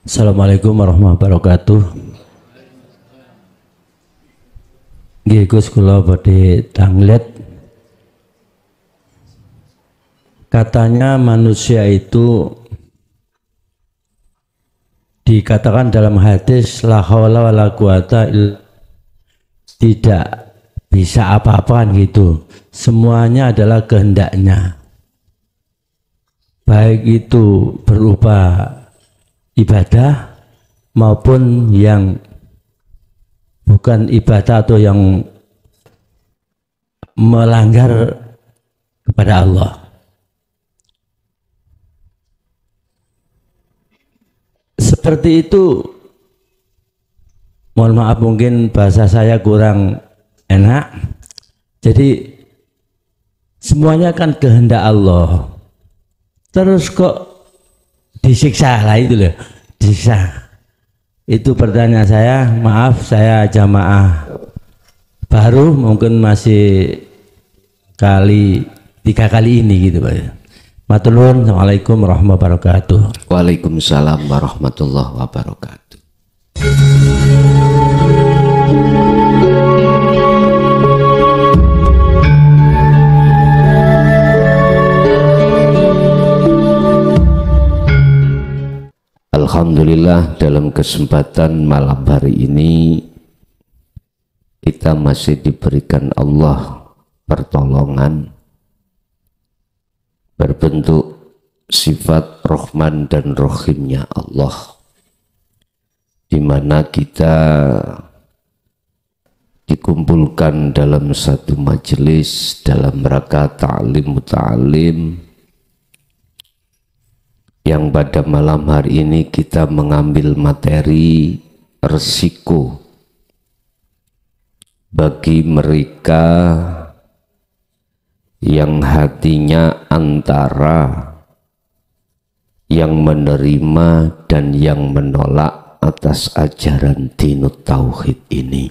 Assalamualaikum warahmatullahi wabarakatuh. Nggih Gus kula badhe tanglet. Katanya manusia itu dikatakan dalam hadis la haula wala quwata tidak bisa apa-apaan gitu. Semuanya adalah kehendaknya. Baik itu berupa ibadah maupun yang bukan ibadah atau yang melanggar kepada Allah. Seperti itu, mohon maaf mungkin bahasa saya kurang enak. Jadi semuanya kan kehendak Allah. Terus kok disiksa lah itu loh, disiksa. Itu pertanyaan saya, maaf saya jamaah baru mungkin masih tiga kali ini gitu Pak. Matur nuwun. Assalamualaikum warahmatullahi wabarakatuh. Waalaikumsalam warahmatullahi wabarakatuh. Alhamdulillah, dalam kesempatan malam hari ini kita masih diberikan Allah pertolongan berbentuk sifat Rahman dan Rahimnya Allah, di mana kita dikumpulkan dalam satu majelis dalam rangka ta'lim muta'alim, yang pada malam hari ini kita mengambil materi resiko bagi mereka yang hatinya antara yang menerima dan yang menolak atas ajaran dinut tauhid ini.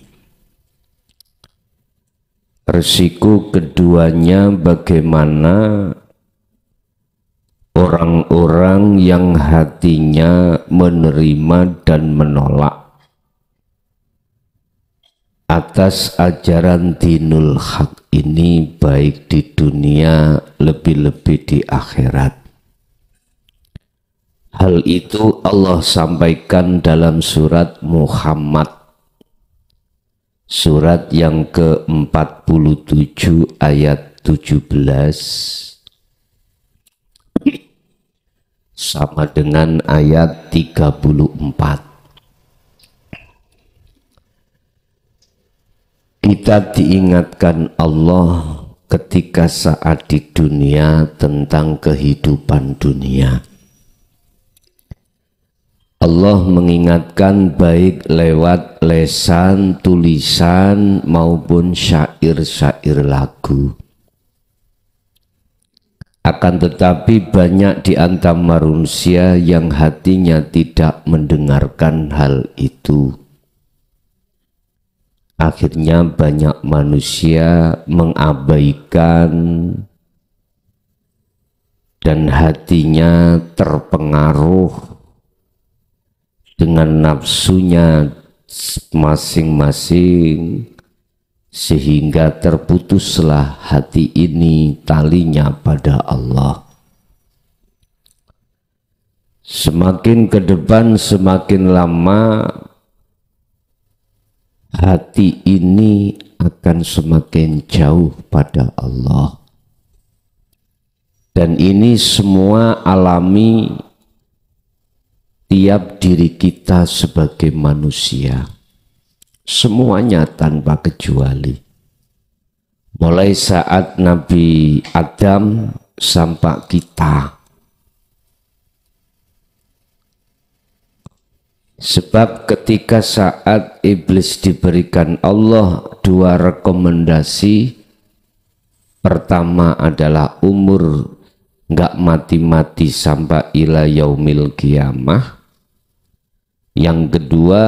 Resiko keduanya bagaimana orang-orang yang hatinya menerima dan menolak atas ajaran dinul haq ini, baik di dunia lebih-lebih di akhirat. Hal itu Allah sampaikan dalam surat Muhammad, surat yang ke-47 ayat 17 sama dengan ayat 34. Kita diingatkan Allah ketika saat di dunia tentang kehidupan dunia. Allah mengingatkan baik lewat lesan, tulisan maupun syair-syair lagu. Akan tetapi banyak di antara manusia yang hatinya tidak mendengarkan hal itu. Akhirnya banyak manusia mengabaikan dan hatinya terpengaruh dengan nafsunya masing-masing, sehingga terputuslah hati ini talinya pada Allah. Semakin ke depan, semakin lama hati ini akan semakin jauh pada Allah. Dan ini semua alami tiap diri kita sebagai manusia. Semuanya tanpa kecuali. Mulai saat Nabi Adam sampai kita. Sebab ketika saat iblis diberikan Allah dua rekomendasi, pertama adalah umur nggak mati-mati sampai ila yaumil qiyamah. Yang kedua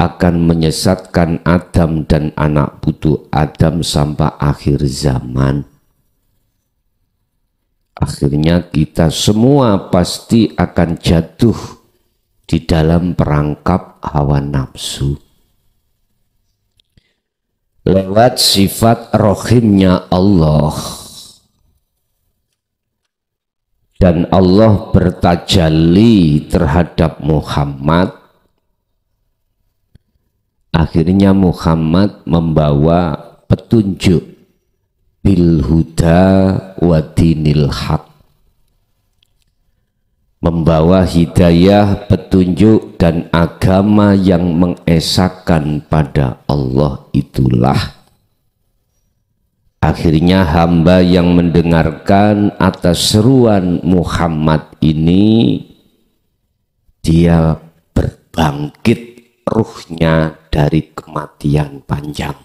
akan menyesatkan Adam dan anak putu Adam sampai akhir zaman. Akhirnya kita semua pasti akan jatuh di dalam perangkap hawa nafsu. Lewat sifat rohimnya Allah, dan Allah bertajalli terhadap Muhammad. Akhirnya Muhammad membawa petunjuk bil huda wa dinil haq, membawa hidayah, petunjuk dan agama yang mengesahkan pada Allah itulah. Akhirnya hamba yang mendengarkan atas seruan Muhammad ini, dia berbangkit ruhnya dari kematian panjang.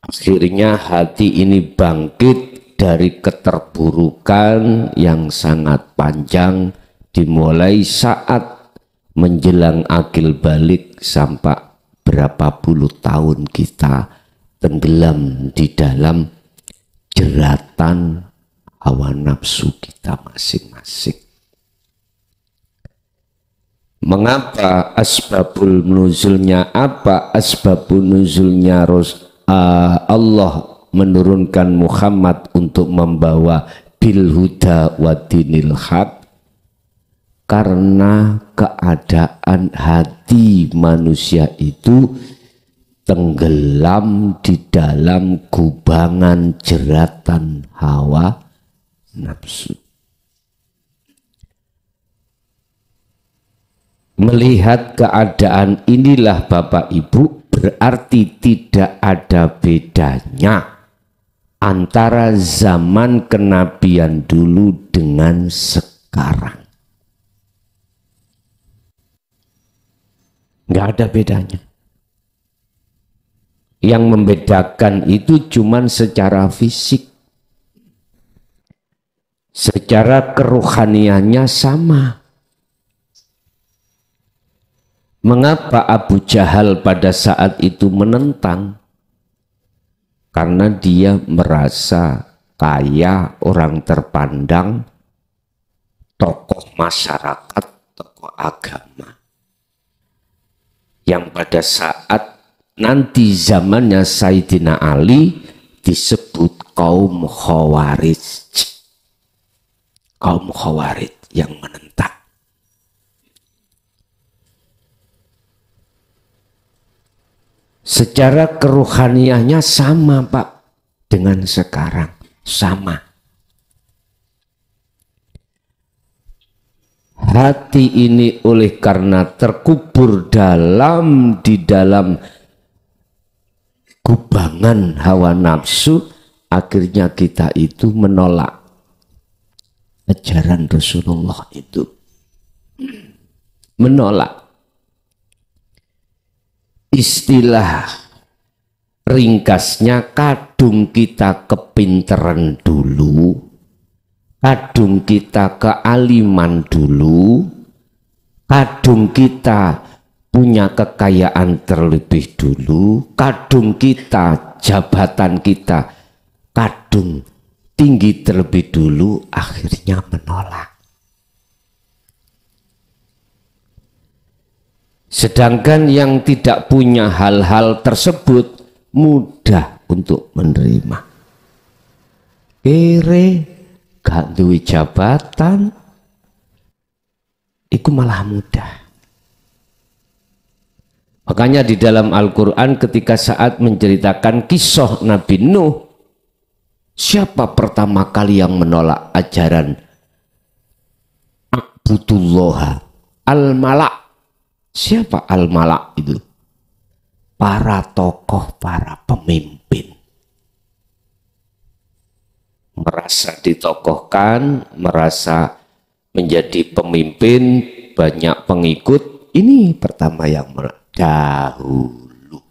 Akhirnya hati ini bangkit dari keterburukan yang sangat panjang, dimulai saat menjelang akil balik sampai berapa puluh tahun kita tenggelam di dalam jeratan hawa nafsu kita masing-masing. Mengapa asbabul nuzulnya apa? Asbabul nuzulnya Allah menurunkan Muhammad untuk membawa bil huda wa dinil haq, karena keadaan hati manusia itu tenggelam di dalam kubangan jeratan hawa nafsu. Melihat keadaan inilah Bapak Ibu, berarti tidak ada bedanya antara zaman kenabian dulu dengan sekarang. Nggak ada bedanya. Yang membedakan itu cuman secara fisik. Secara kerohaniannya sama. Mengapa Abu Jahal pada saat itu menentang? Karena dia merasa kaya, orang terpandang, tokoh masyarakat, tokoh agama. Yang pada saat nanti zamannya Sayyidina Ali disebut kaum Khawarij. Kaum Khawarij yang menentang. Secara kerohaniannya sama Pak dengan sekarang, sama. Hati ini oleh karena terkubur di dalam kubangan hawa nafsu, akhirnya kita itu menolak ajaran Rasulullah itu. Menolak. Istilah ringkasnya, kadung kita kepinteran dulu, kadung kita kealiman dulu, kadung kita punya kekayaan terlebih dulu, kadung kita jabatan kita kadung tinggi terlebih dulu, akhirnya menolak. Sedangkan yang tidak punya hal-hal tersebut mudah untuk menerima. Kere, gak duwe jabatan, itu malah mudah. Makanya di dalam Al-Quran ketika saat menceritakan kisah Nabi Nuh, siapa pertama kali yang menolak ajaran Abdullah Al-Malak? Siapa Al-Malak itu? Para tokoh, para pemimpin. Merasa ditokohkan, merasa menjadi pemimpin, banyak pengikut. Ini pertama yang dahulu.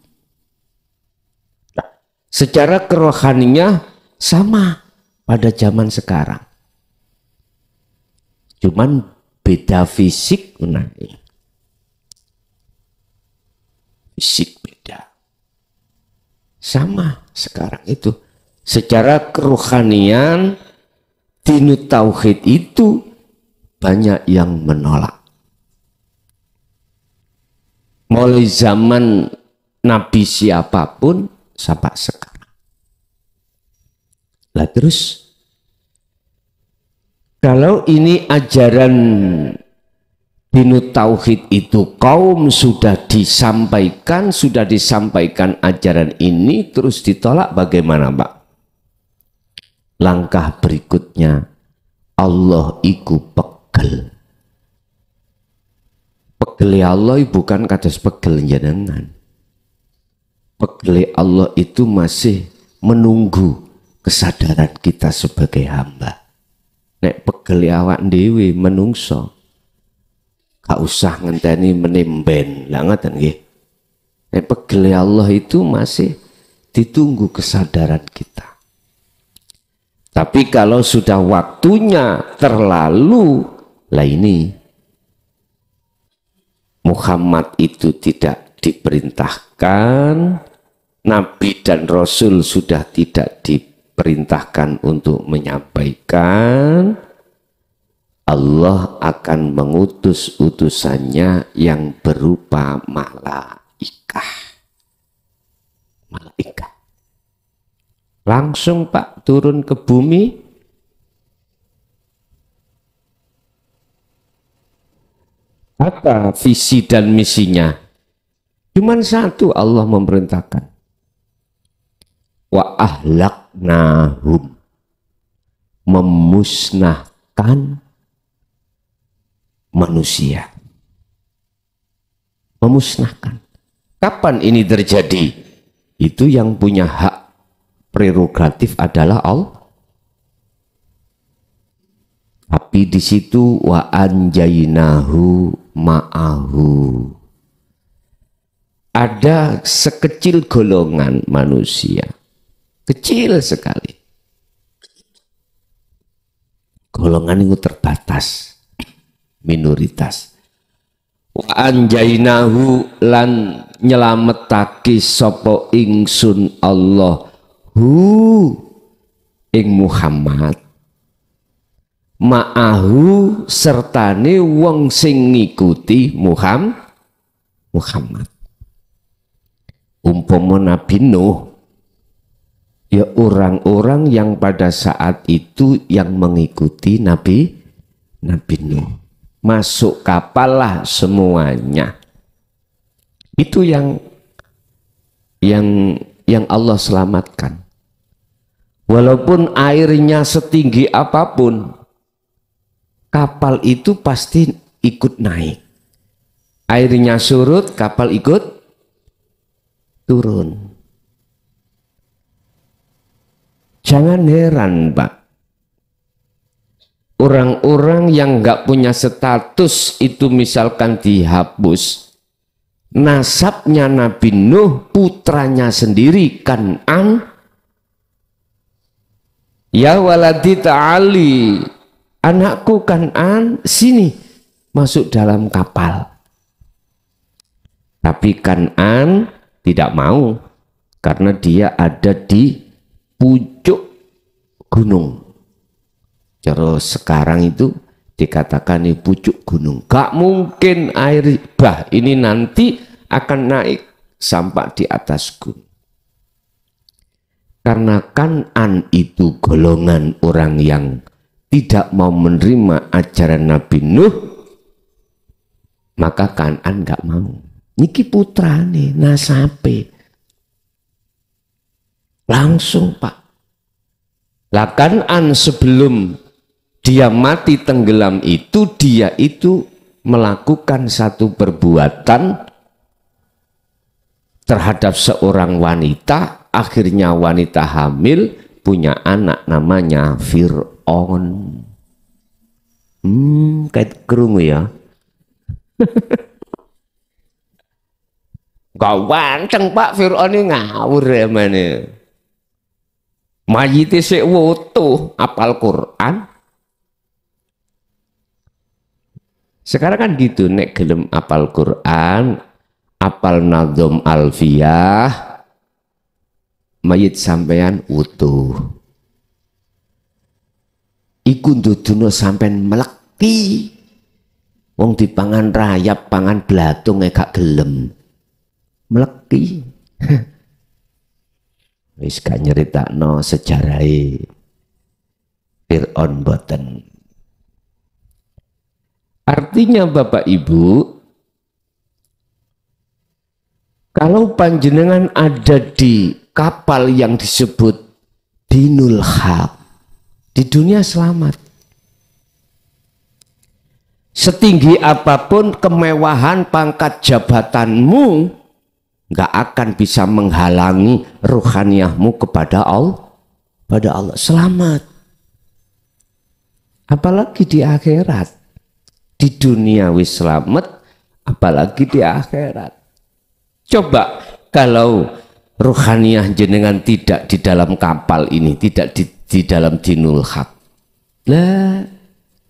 Nah, secara kerohaninya sama pada zaman sekarang. Cuman beda fisik menaik. Fisik beda. Sama sekarang itu. Secara kerohanian, dinut tauhid itu banyak yang menolak. Mulai zaman Nabi siapapun sampai sekarang. Lah terus, kalau ini ajaran Dinut Tauhid itu kaum sudah disampaikan ajaran ini terus ditolak, bagaimana Pak? Langkah berikutnya, Allah iku pegel. Pegel Allah bukan kados pegel jenengan. Pegel Allah itu masih menunggu kesadaran kita sebagai hamba. Nek pegel awak dhewe menungso, gak usah ngenteni menimben, lah ngoten nggih. Nek pegel Allah itu masih ditunggu kesadaran kita. Tapi kalau sudah waktunya terlalu, lah ini Muhammad itu tidak diperintahkan, Nabi dan Rasul sudah tidak diperintahkan untuk menyampaikan, Allah akan mengutus utusannya yang berupa malaikat. Langsung Pak turun ke bumi. Apa visi dan misinya? Cuman satu, Allah memerintahkan. Wa ahlaknahum, memusnahkan manusia. Memusnahkan. Kapan ini terjadi? Itu yang punya hak prerogatif adalah Allah. Tapi di situ wa anjainahu ma'ahu. Ada sekecil golongan manusia, kecil sekali. Golongan itu terbatas, minoritas. Wa anjainahu lan nyelametake sapa ingsun Allah ing Muhammad ma'ahu sertane wong sing ngikuti Muhammad. Umpama Nabi Nuh, ya orang-orang yang pada saat itu yang mengikuti Nabi Nuh, masuk kapal lah semuanya. Itu yang Allah selamatkan. Walaupun airnya setinggi apapun, kapal itu pasti ikut naik. Airnya surut, kapal ikut turun. Jangan heran Pak, orang-orang yang nggak punya status itu misalkan dihapus. Nasabnya Nabi Nuh, putranya sendiri Kan'an, ya waladi ta'ali, anakku Kan'an, sini masuk dalam kapal. Tapi Kan'an tidak mau, karena dia ada di pucuk gunung. Terus sekarang itu dikatakan ini pucuk gunung. Gak mungkin air bah ini nanti akan naik sampai di atas gunung. Karena Kan'an itu golongan orang yang tidak mau menerima ajaran Nabi Nuh, maka Kan'an gak mau. Niki putrane, nasabe. Langsung Pak. Lah Kan'an sebelum dia mati tenggelam itu, dia itu melakukan satu perbuatan terhadap seorang wanita, akhirnya wanita hamil, punya anak namanya Fir'aun. Kayak kerungu ya. Gak wanceng Pak, Fir'aun ini ngawur ya mana. Mayite sik wutuh apal Quran. Sekarang kan gitu, nek gelem apal Quran, apal Nadhom Alfiyah, mayit sampean utuh. Iku ndudono sampean melekti. Wong dipangan rayap, pangan blatung gak gelem. Mleki. Wis gak nyeritakno sejarahe Fir'aun boten. Artinya Bapak Ibu, kalau panjenengan ada di kapal yang disebut dinul haq, di dunia selamat. Setinggi apapun kemewahan pangkat jabatanmu, nggak akan bisa menghalangi ruhaniyahmu kepada Allah. Pada Allah selamat. Apalagi di akhirat. Di dunia wis selamat, apalagi di akhirat. Coba kalau ruhaniyah jenengan tidak di dalam kapal ini, tidak di dalam dinul haq. Lah,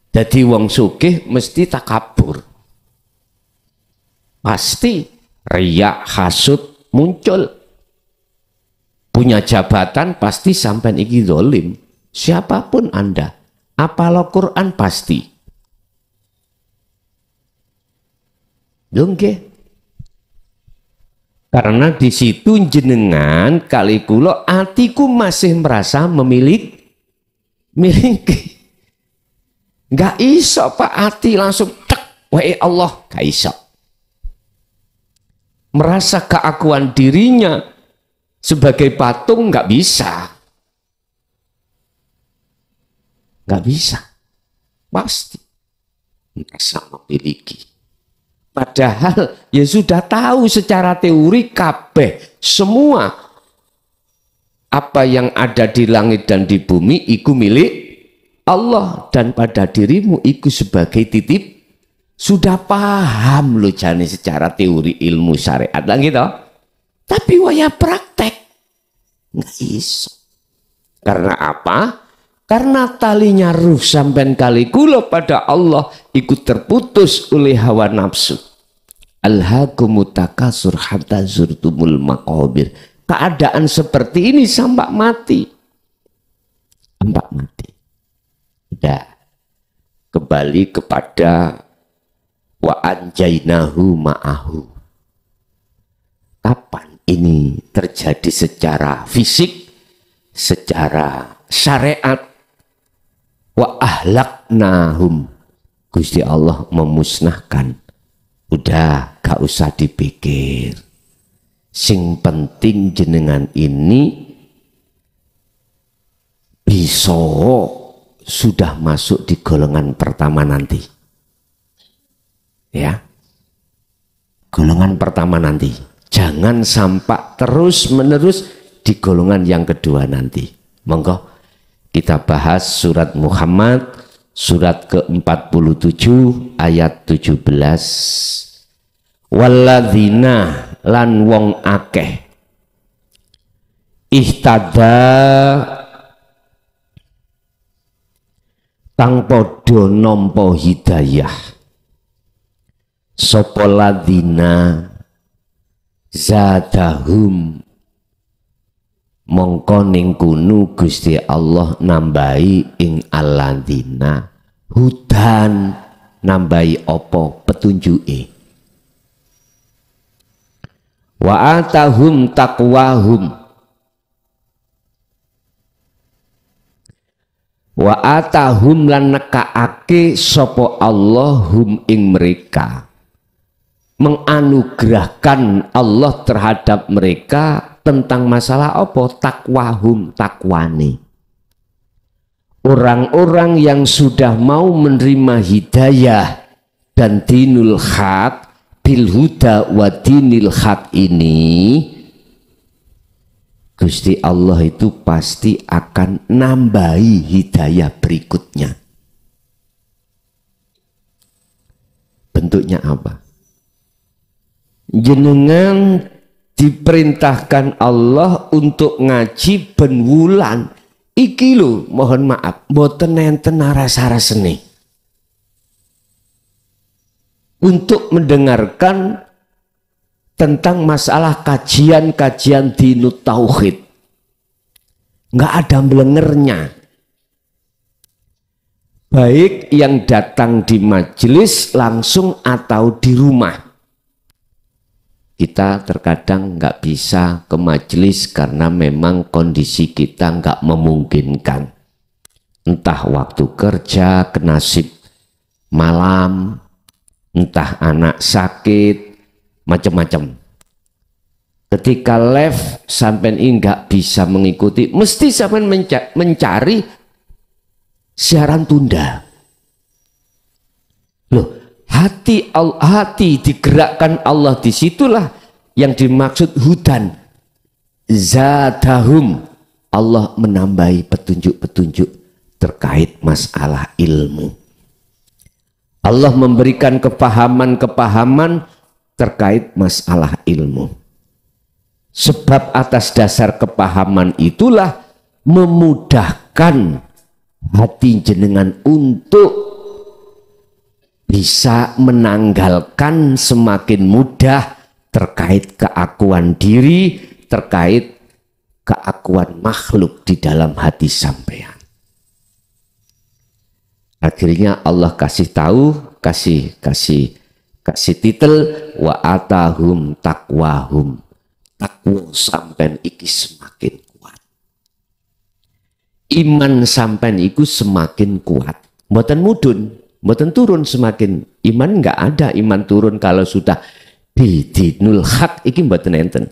jadi wong sugih mesti takabur. Pasti riya, hasud muncul. Punya jabatan pasti sampai iki zalim. Siapapun Anda, apal Quran pasti. Nggih. Karena di situ jenengan kali kula atiku masih merasa miliki. Nggak iso Pak, hati langsung tek, wae Allah, nggak iso. Merasa keakuan dirinya sebagai patung nggak bisa. Nggak bisa. Pasti. Merasa memiliki. Padahal ya sudah tahu secara teori kabeh semua apa yang ada di langit dan di bumi iku milik Allah, dan pada dirimu itu sebagai titip. Sudah paham lo jane secara teori ilmu syariat lah gitu. Tapi waya praktek nggak iso. Karena apa? Karena talinya ruh sampai kali kula pada Allah ikut terputus oleh hawa nafsu. Alhaakumut takasur hatta zurtumul maqabir. Keadaan seperti ini sampai mati. Sampai mati. Udah kembali kepada wa anjainahu ma'ahu. Kapan ini terjadi secara fisik, secara syariat? Wa ahlaknahum, Gusti Allah memusnahkan. Udah gak usah dipikir. Sing penting jenengan ini bisa sudah masuk di golongan pertama nanti. Ya. Golongan pertama nanti. Jangan sampai terus menerus di golongan yang kedua nanti. Monggo kita bahas surat Muhammad surat ke-47 ayat 17. Walladzina lan wong akeh ihtada kang padha nampa hidayah sapa ladzina zadahum mongko ning kunu Gusti Allah nambahi ing alladzina hudan, nambahi apa petunjuke, wa atahum taqwahum, wa atahum lan nekaake sapa Allahum ing mereka, menganugerahkan Allah terhadap mereka tentang masalah apa? Takwahum, takwane. Orang-orang yang sudah mau menerima hidayah dan dinul haq, bil huda wa dinil haq ini, Gusti Allah itu pasti akan nambahi hidayah berikutnya. Bentuknya apa? Jenengan diperintahkan Allah untuk ngaji ben wulan. Iki lho, mohon maaf, mboten nenten aras-arasene. Untuk mendengarkan tentang masalah kajian-kajian dinut tauhid. Nggak ada belengernya. baik yang datang di majelis langsung atau di rumah. Kita terkadang nggak bisa ke majelis karena memang kondisi kita nggak memungkinkan. Entah waktu kerja, kenasib malam, entah anak sakit, macam-macam. Ketika live sampai nggak bisa mengikuti, mesti sampai mencari siaran tunda. Loh, hati digerakkan Allah, disitulah yang dimaksud hudan. Zadahum, Allah menambahi petunjuk-petunjuk terkait masalah ilmu. Allah memberikan kepahaman-kepahaman terkait masalah ilmu. Sebab atas dasar kepahaman itulah memudahkan hati jenengan untuk bisa menanggalkan semakin mudah terkait keakuan diri, terkait keakuan makhluk di dalam hati sampean. Akhirnya Allah kasih tahu, kasih titel wa atahum taqwahum. Takwa sampean iki semakin kuat. Iman sampean iku semakin kuat. Mboten mudun, mboten turun semakin. Iman enggak ada iman turun kalau sudah bidinul haq iki mboten enten.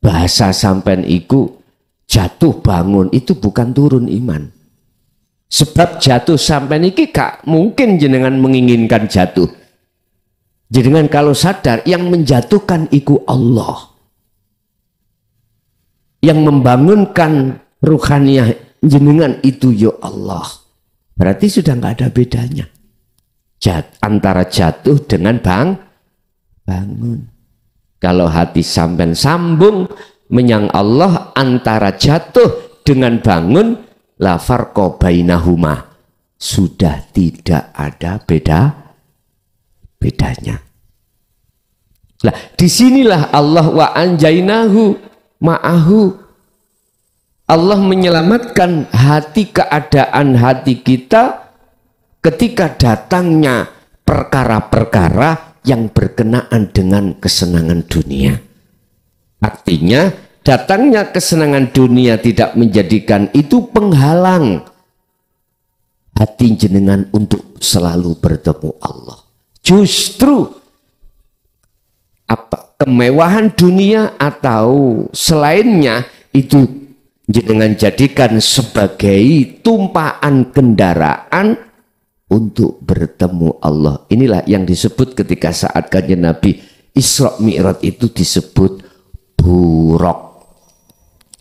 Bahasa sampean iku jatuh bangun itu bukan turun iman. Sebab jatuh sampean iki gak mungkin jenengan menginginkan jatuh. Jenengan kalau sadar yang menjatuhkan iku Allah. Yang membangunkan ruhaniyah jenengan itu ya Allah. Berarti sudah nggak ada bedanya antara jatuh dengan bangun. Kalau hati sampean sambung menyang Allah, antara jatuh dengan bangun, la farqa bainahuma, sudah tidak ada bedanya. Lah disinilah Allah wa anjainahu ma'ahu, Allah menyelamatkan hati, keadaan hati kita ketika datangnya perkara-perkara yang berkenaan dengan kesenangan dunia. Artinya datangnya kesenangan dunia tidak menjadikan itu penghalang hati jenengan untuk selalu bertemu Allah. Justru kemewahan dunia atau selainnya itu jenengan jadikan sebagai tumpaan kendaraan untuk bertemu Allah. Inilah yang disebut ketika saat Kanjeng Nabi Isra Mi'raj itu disebut buraq.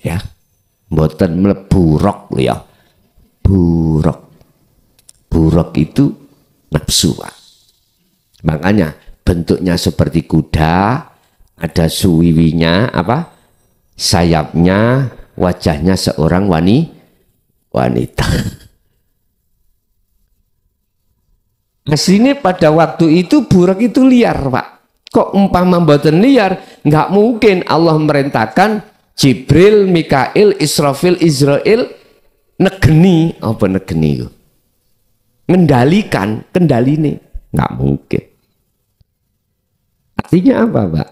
Ya. Mboten mleburok ya. Buraq. Buraq itu nafsu. Makanya bentuknya seperti kuda, ada suwiwinya, sayapnya, wajahnya seorang wanita. Aslinya pada waktu itu buraq itu liar, Pak. Kok umpama mboten liar, nggak mungkin Allah merintahkan Jibril, Mikail, Israfil, Israel negeni itu. Ngendalikan, kendaline, nggak mungkin. Artinya apa, Pak?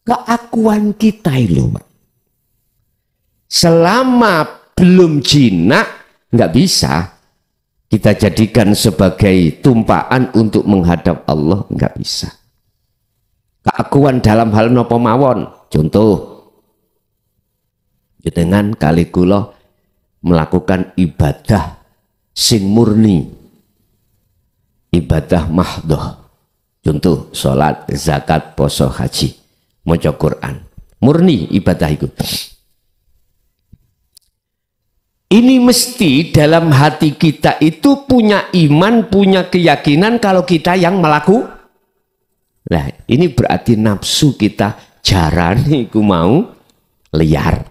Keakuan kita itu, Pak. Selama belum jinak, nggak bisa kita jadikan sebagai tumpaan untuk menghadap Allah, nggak bisa. Keakuan dalam hal napa mawon, contoh, jenengan kali kula melakukan ibadah sing murni, ibadah mahdhah. Contoh, sholat, zakat, poso, haji, maca Quran. Murni ibadah itu. Ini mesti dalam hati kita itu punya iman, punya keyakinan kalau kita yang melakukan. Nah, ini berarti nafsu kita jarane iku mau liar.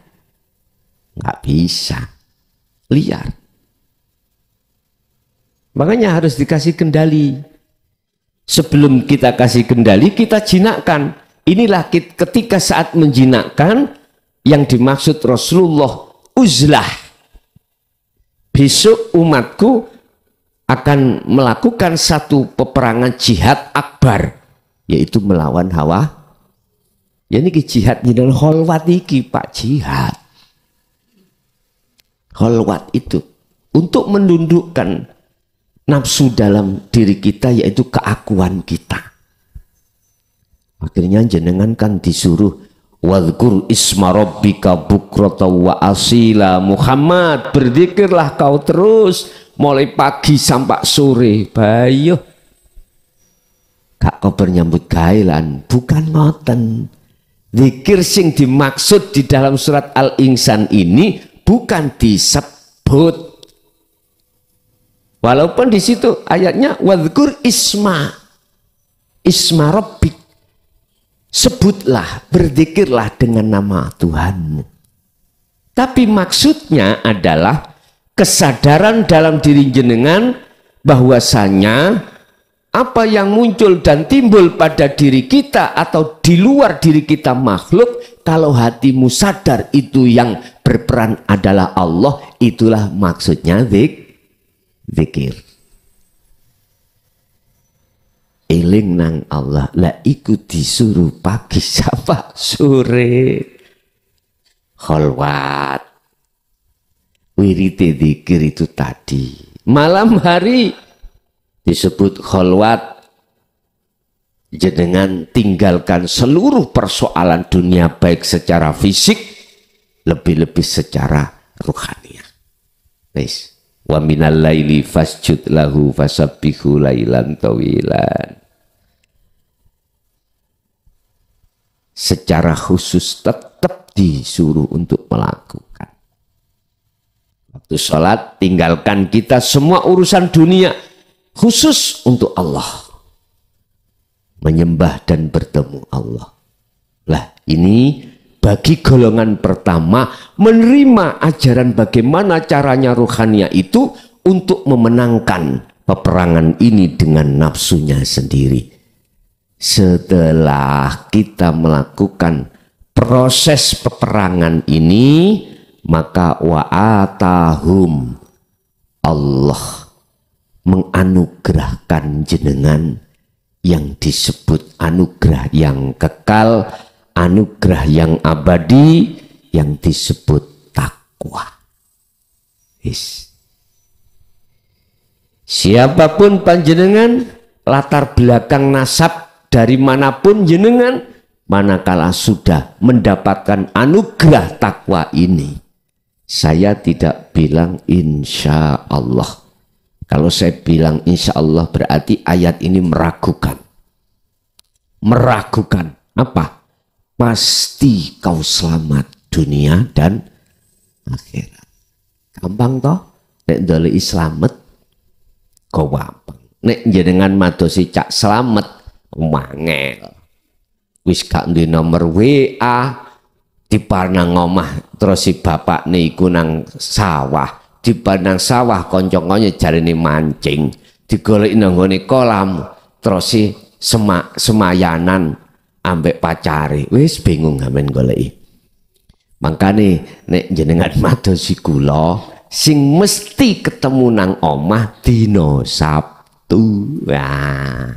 Nggak bisa. Liar. Makanya harus dikasih kendali. Sebelum kita kasih kendali, kita jinakkan. Inilah ketika saat menjinakkan yang dimaksud Rasulullah uzlah. Besok umatku akan melakukan satu peperangan jihad akbar, yaitu melawan hawa. Ya ini jihad ini kholwat iki Pak, jihad. Kholwat itu untuk menundukkan nafsu dalam diri kita, yaitu keakuan kita. Akhirnya jenengan kan disuruh wadhkur isma rabbika bukrata wa asila. Muhammad, berzikirlah kau terus mulai pagi sampai sore. Bayo gak kau bernyambut gailan, bukan ngoten. Zikir sing dimaksud di dalam surat Al-Insan ini bukan disebut, walaupun di situ ayatnya wadhkur isma rabbik, sebutlah, berzikirlah dengan nama Tuhanmu. Tapi maksudnya adalah kesadaran dalam diri jenengan bahwasanya apa yang muncul dan timbul pada diri kita atau di luar diri kita makhluk, kalau hatimu sadar itu yang berperan adalah Allah, itulah maksudnya zikir. Eling nang Allah, lah iku disuruh pagi sampai sore. Kholwat, wirite zikir itu tadi. Malam hari disebut kholwat, jenengan tinggalkan seluruh persoalan dunia baik secara fisik, lebih-lebih secara ruhaniyah. Guys, wa minal laili fasjud lahu fasabbihu lailan tawilan. Secara khusus tetap disuruh untuk melakukan. Waktu sholat tinggalkan kita semua urusan dunia, khusus untuk Allah, menyembah dan bertemu Allah. Lah ini bagi golongan pertama menerima ajaran bagaimana caranya rohania itu untuk memenangkan peperangan ini dengan nafsunya sendiri. Setelah kita melakukan proses peperangan ini, maka wa'atahum, Allah menganugerahkan jenengan yang disebut anugerah yang kekal, anugerah yang abadi, yang disebut takwa. Siapapun panjenengan, latar belakang nasab dari manapun jenengan, manakala sudah mendapatkan anugerah takwa ini, saya tidak bilang insya Allah. Kalau saya bilang insya Allah berarti ayat ini meragukan. Meragukan apa? Pasti kau selamat dunia dan akhirat. Gampang toh? Nek ndoleki slamet kau gampang. Nek jenengan madosi cak selamat mangel. Wis gak duwe nomor WA, diparnang omah terus si bapak niku nang sawah. Di padang sawah konco-konco jarine mancing, digoleki nang nggone kolam, terus si semayanan ambek pacare, wis bingung amen goleki. Makane nek jenengan madosi kula sing mesti ketemu nang omah dina Sabtu. Wah,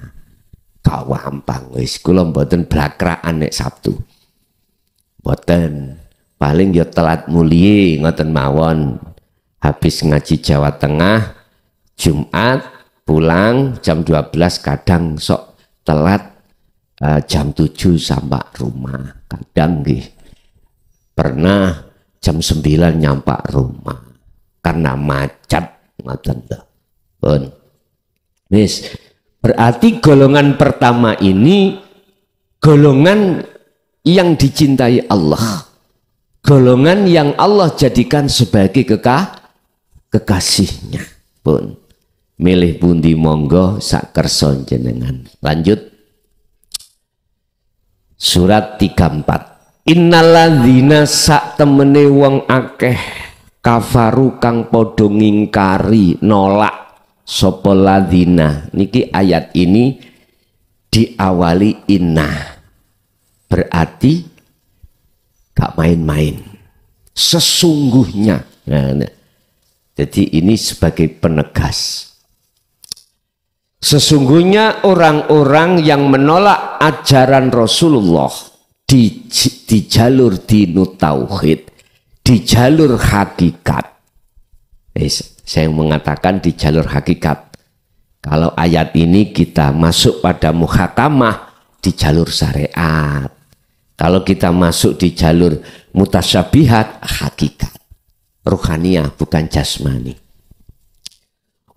gampang wis, kula mboten blakraan nek Sabtu. Mboten, paling ya telat mulie ngoten mawon. Habis ngaji Jawa Tengah, Jumat pulang jam 12, kadang sok telat jam 7 sampai rumah. Kadang pernah jam 9 nyampak rumah karena macet ngoten lho. Pun. Wis, berarti golongan pertama ini golongan yang dicintai Allah. Golongan yang Allah jadikan sebagai kekasihnya. Pun milih pundi monggo sak kersa jenengan. Lanjut surat 34. Innalladzina sak temene wong akeh kafaru kang padha ngingkari nolak sapa ladzina. Niki ayat ini diawali inna, berarti gak main-main, sesungguhnya. Nah, jadi ini sebagai penegas Sesungguhnya orang-orang yang menolak ajaran Rasulullah di jalur dinut tauhid, di jalur hakikat. Saya mengatakan di jalur hakikat. Kalau ayat ini kita masuk pada muhakamah di jalur syariat. Kalau kita masuk di jalur mutasyabihat, hakikat. Ruhaniyah, bukan jasmani.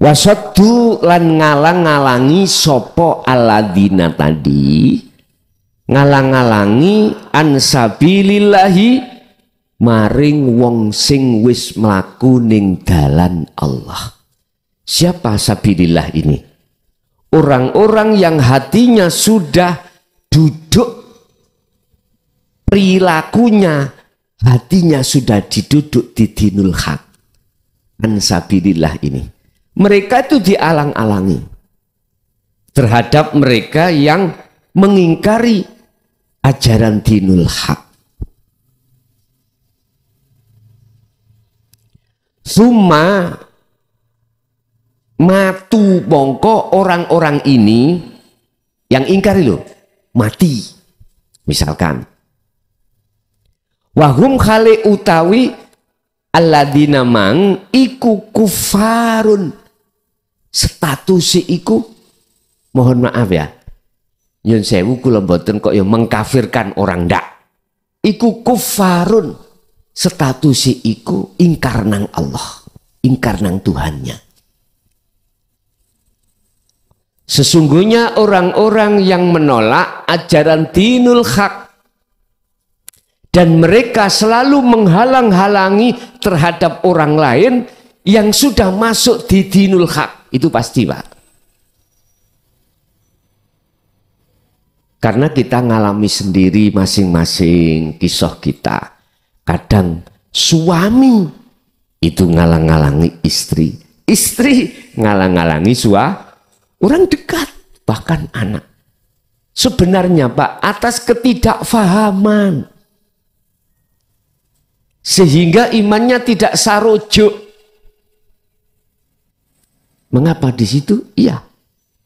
Wasaddu lan ngalang-ngalangi sopo aladina tadi, ngalang-ngalangi ansabilillahi maring wong sing wis mlaku ning dalan Allah. Siapa sabilillah ini? Orang-orang yang hatinya sudah duduk, perilakunya hatinya sudah diduduk di dinul haq. Ansabilillah ini. Mereka itu dialang-alangi terhadap mereka yang mengingkari ajaran dinul haq. Summa matu bongko orang-orang ini yang ingkar itu mati. Misalkan wahum khali utawi alladzina mang iku kufarun, status iku, mohon maaf ya, nyun sewu kula mboten kok ya mengkafirkan orang ndak. Iku kufarun, status iku ingkar nang Allah, ingkar nang Tuhannya. Sesungguhnya orang-orang yang menolak ajaran dinul haq dan mereka selalu menghalang-halangi terhadap orang lain yang sudah masuk di dinul haq. Itu pasti, Pak. Karena kita ngalami sendiri masing-masing kisah kita. Kadang suami itu ngalang-ngalangi istri. Istri ngalang-ngalangi orang dekat, bahkan anak. Sebenarnya, Pak, atas ketidakfahaman. Sehingga imannya tidak sarojo. Mengapa di situ? Iya.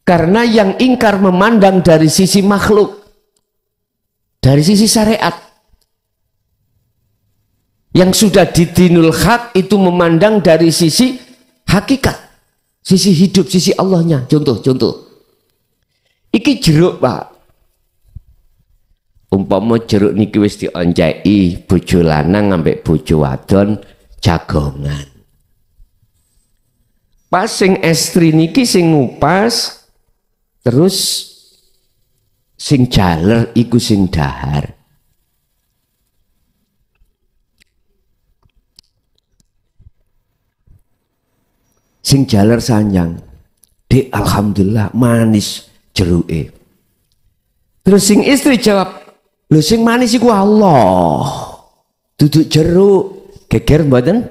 Karena yang ingkar memandang dari sisi makhluk. Dari sisi syariat. Yang sudah di dinul haq itu memandang dari sisi hakikat. Sisi hidup, sisi Allahnya. Contoh. Iki jeruk, Pak. Umpama jeruk niki wis dionceki bojo lanang ambek bojo wadon jagongan. Pas sing estri niki sing ngupas, terus sing jaler iku sing dahar. Sing jaler sanjang, Dek, alhamdulillah manis jeruke. Terus sing istri jawab, lho sing manis iku Allah, duduk jeruk. Geger mboten?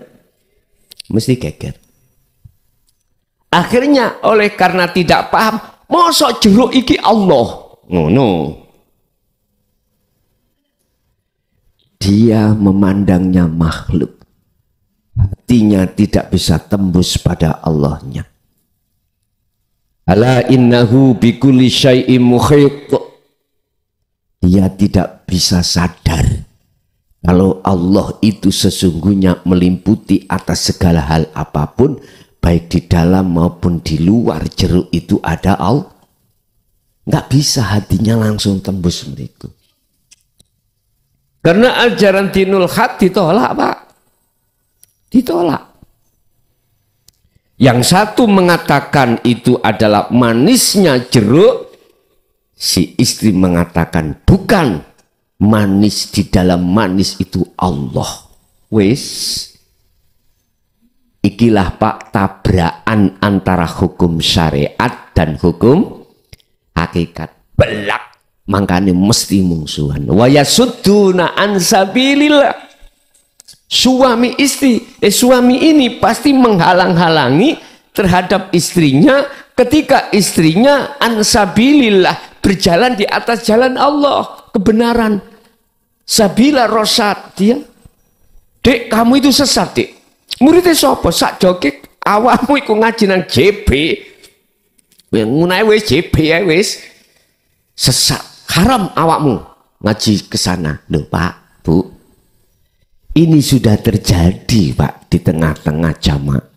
Mesti geger. Akhirnya oleh karena tidak paham, mosok jeruk iki Allah. No. Dia memandangnya makhluk. Hatinya tidak bisa tembus pada Allahnya. Ala innahu bikulli syai'in muhit. Dia tidak bisa sadar kalau Allah itu sesungguhnya melimputi atas segala hal apapun, baik di dalam maupun di luar jeruk itu ada Allah. Nggak bisa hatinya langsung tembus mereka. Karena ajaran dinul haq ditolak, Pak. Ditolak. Yang satu mengatakan itu adalah manisnya jeruk, si istri mengatakan bukan, manis di dalam manis itu Allah. Wis. Ikilah, Pak, tabrakan antara hukum syariat dan hukum hakikat. Belak, makanya mesti mungsuhan. Wa yasudduna an sabilillah. Suami ini pasti menghalang-halangi terhadap istrinya ketika istrinya an sabilillah, berjalan di atas jalan Allah, kebenaran. Sabila rosad, dia, Dek, kamu itu sesat, Dek. Muridnya sapa? Sak joki awakmu iku ngaji nang JB. Ngono wis JB wis. Sesat, haram awakmu ngaji ke sana. Loh Pak, Bu. Ini sudah terjadi Pak di tengah-tengah jamaah.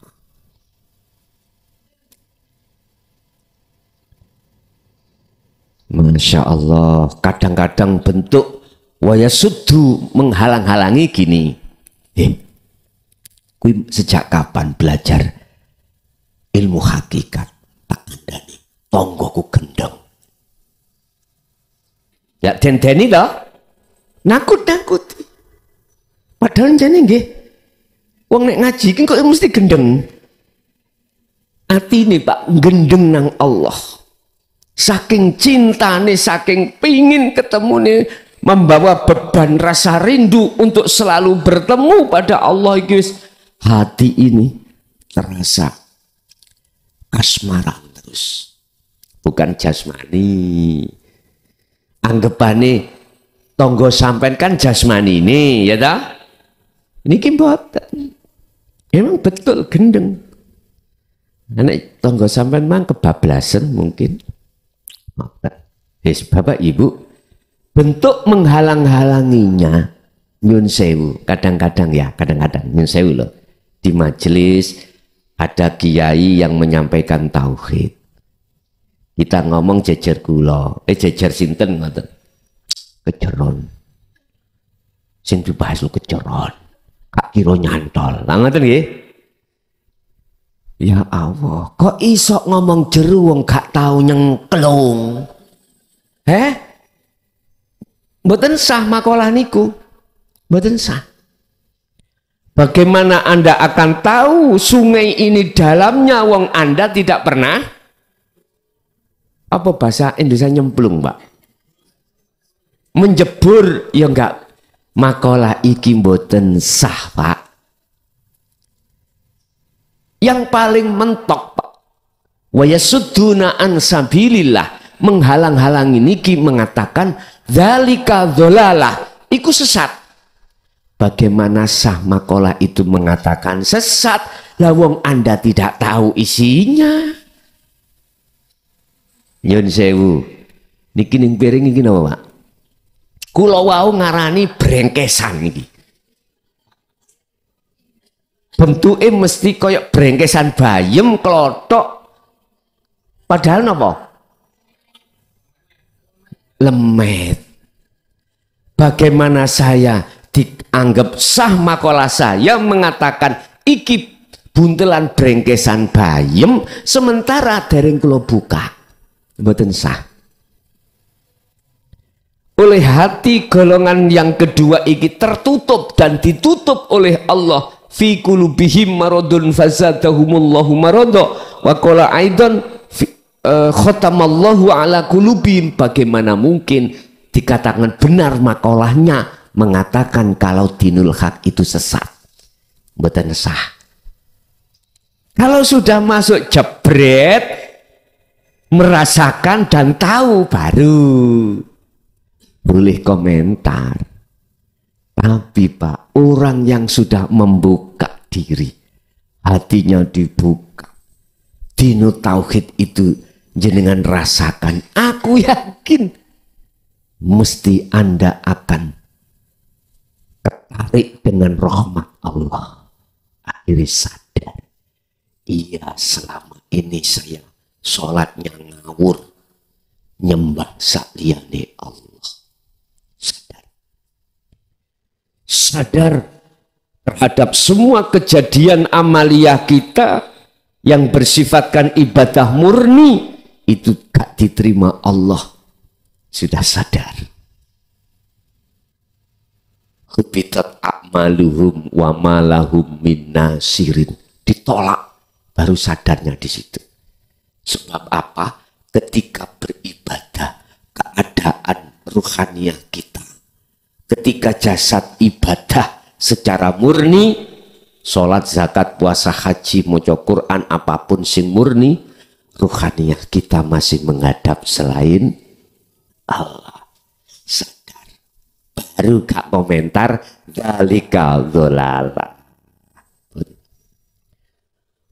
Masya Allah, kadang-kadang bentuk wayasuddu menghalang-halangi gini. Kui sejak kapan belajar ilmu hakikat? Tak kandani, tonggoku gendeng. Ya den-deni toh, nakut-nakuti. Padahal jane nggih, wong nek ngaji ki kok mesti gendeng. Atine Pak gendeng nang Allah. Saking cintane, saking pingin ketemune, membawa beban rasa rindu untuk selalu bertemu pada Allah. Hati ini terasa kasmaran terus, bukan jasmani. Anggapane tonggo sampean kan jasmani ini, ya dah. Ini mboten. Emang betul gendeng. Anak tonggo sampean mang kebablasan mungkin. Bapak Ibu, bentuk menghalang-halanginya nyun sewu. Kadang-kadang ya, kadang-kadang nyun sewu loh. Di majelis ada kiai yang menyampaikan tauhid. Kita ngomong jejer kula, jejer sinten ngoten. Kejeron. Sing dibahas lu kejeron. Kak kira nyantol. Lah ngoten nggih. Ya Allah, kok iso ngomong jeru wong gak tau nyengklung? Mboten sah makalah niku. Mboten sah. Bagaimana Anda akan tahu sungai ini dalamnya wong Anda tidak pernah? Apa bahasa Indonesia nyemplung, Pak? Menjebur ya enggak. Makalah iki mboten sah, Pak. Yang paling mentok Pak, wa yasudduna an sabilillah, menghalang-halangi niki mengatakan dzalika dzalalah, iku sesat. Bagaimana sah makalah itu mengatakan sesat? Lah wong Anda tidak tahu isinya. Nyun sewu. Niki ning piring iki napa, Pak? Kula wau ngarani brengkesan iki. Bentuknya mesti koyok brengkesan bayem klothok, padahal napa? Lemet. Bagaimana saya dianggap sah makalah saya mengatakan iki buntelan brengkesan bayem sementara dereng kula buka, mboten sah. Oleh hati golongan yang kedua iki tertutup dan ditutup oleh Allah. Fi qulubihim maradun fazadahumullahu marada wa qala aidan khatamallahu ala qulubihim. Bagaimana mungkin dikatakan benar makalahnya mengatakan kalau dinul haq itu sesat? Mboten sah. Kalau sudah masuk jebret, merasakan dan tahu baru boleh komentar. Tapi Pak, orang yang sudah membuka diri, hatinya dibuka, dino tauhid itu jenengan rasakan, aku yakin mesti Anda akan tertarik dengan rahmat Allah. Akhirnya sadar, iya selama ini saya sholatnya ngawur, nyembah sakliyane Allah. Sadar terhadap semua kejadian amaliyah kita yang bersifatkan ibadah murni itu gak diterima Allah. Sudah sadar. Hubitat a'maluhum wa malahum min nasirin. Ditolak, baru sadarnya di situ. Sebab apa? Ketika beribadah, keadaan ruhaniyah kita, ketika jasad ibadah secara murni, sholat, zakat, puasa, haji, maca Quran, apapun sing murni, ruhaniyah kita masih menghadap selain Allah. Sadar. Baru gak komentar dzalika dzalalah.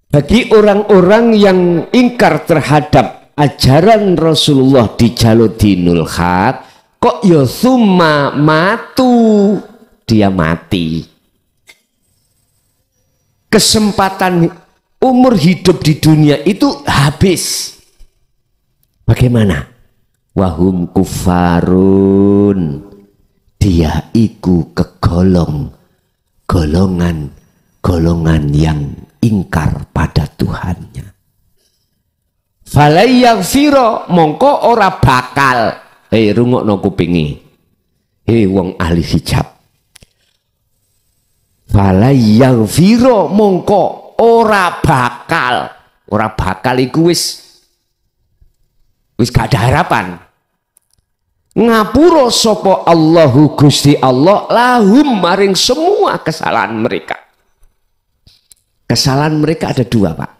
Bagi orang-orang yang ingkar terhadap ajaran Rasulullah di jalur dinul haq, kok ya summa matu, dia mati. Kesempatan umur hidup di dunia itu habis. Bagaimana? Wahum kufarun, dia iku golongan yang ingkar pada Tuhannya. Falayaghfira, mongko ora bakal. Rungokno kupingi. Wong ahli hijab. Falayaghfira, mongko ora bakal. Ora bakal iku wis gak ada harapan. Ngapura sapa Allahu Gusti Allah lahum maring semua kesalahan mereka. Kesalahan mereka ada dua, Pak.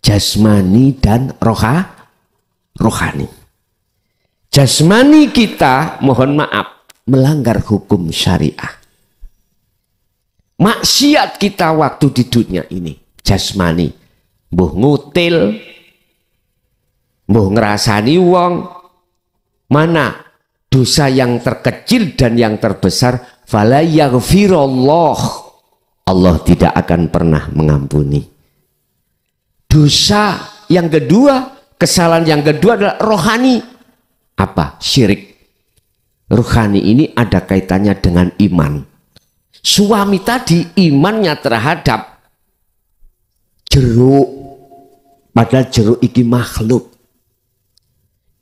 Jasmani dan rohani. Jasmani kita, mohon maaf, melanggar hukum syariah. Maksiat kita waktu di dunia ini, jasmani. Mbuh ngutil, mbuh ngerasani wong. Mana dosa yang terkecil dan yang terbesar? Fala yaghfirullah, Allah tidak akan pernah mengampuni. Dosa yang kedua, kesalahan yang kedua adalah rohani. Apa? Syirik. Rohani ini ada kaitannya dengan iman. Suami tadi imannya terhadap jeruk, padahal jeruk iki makhluk.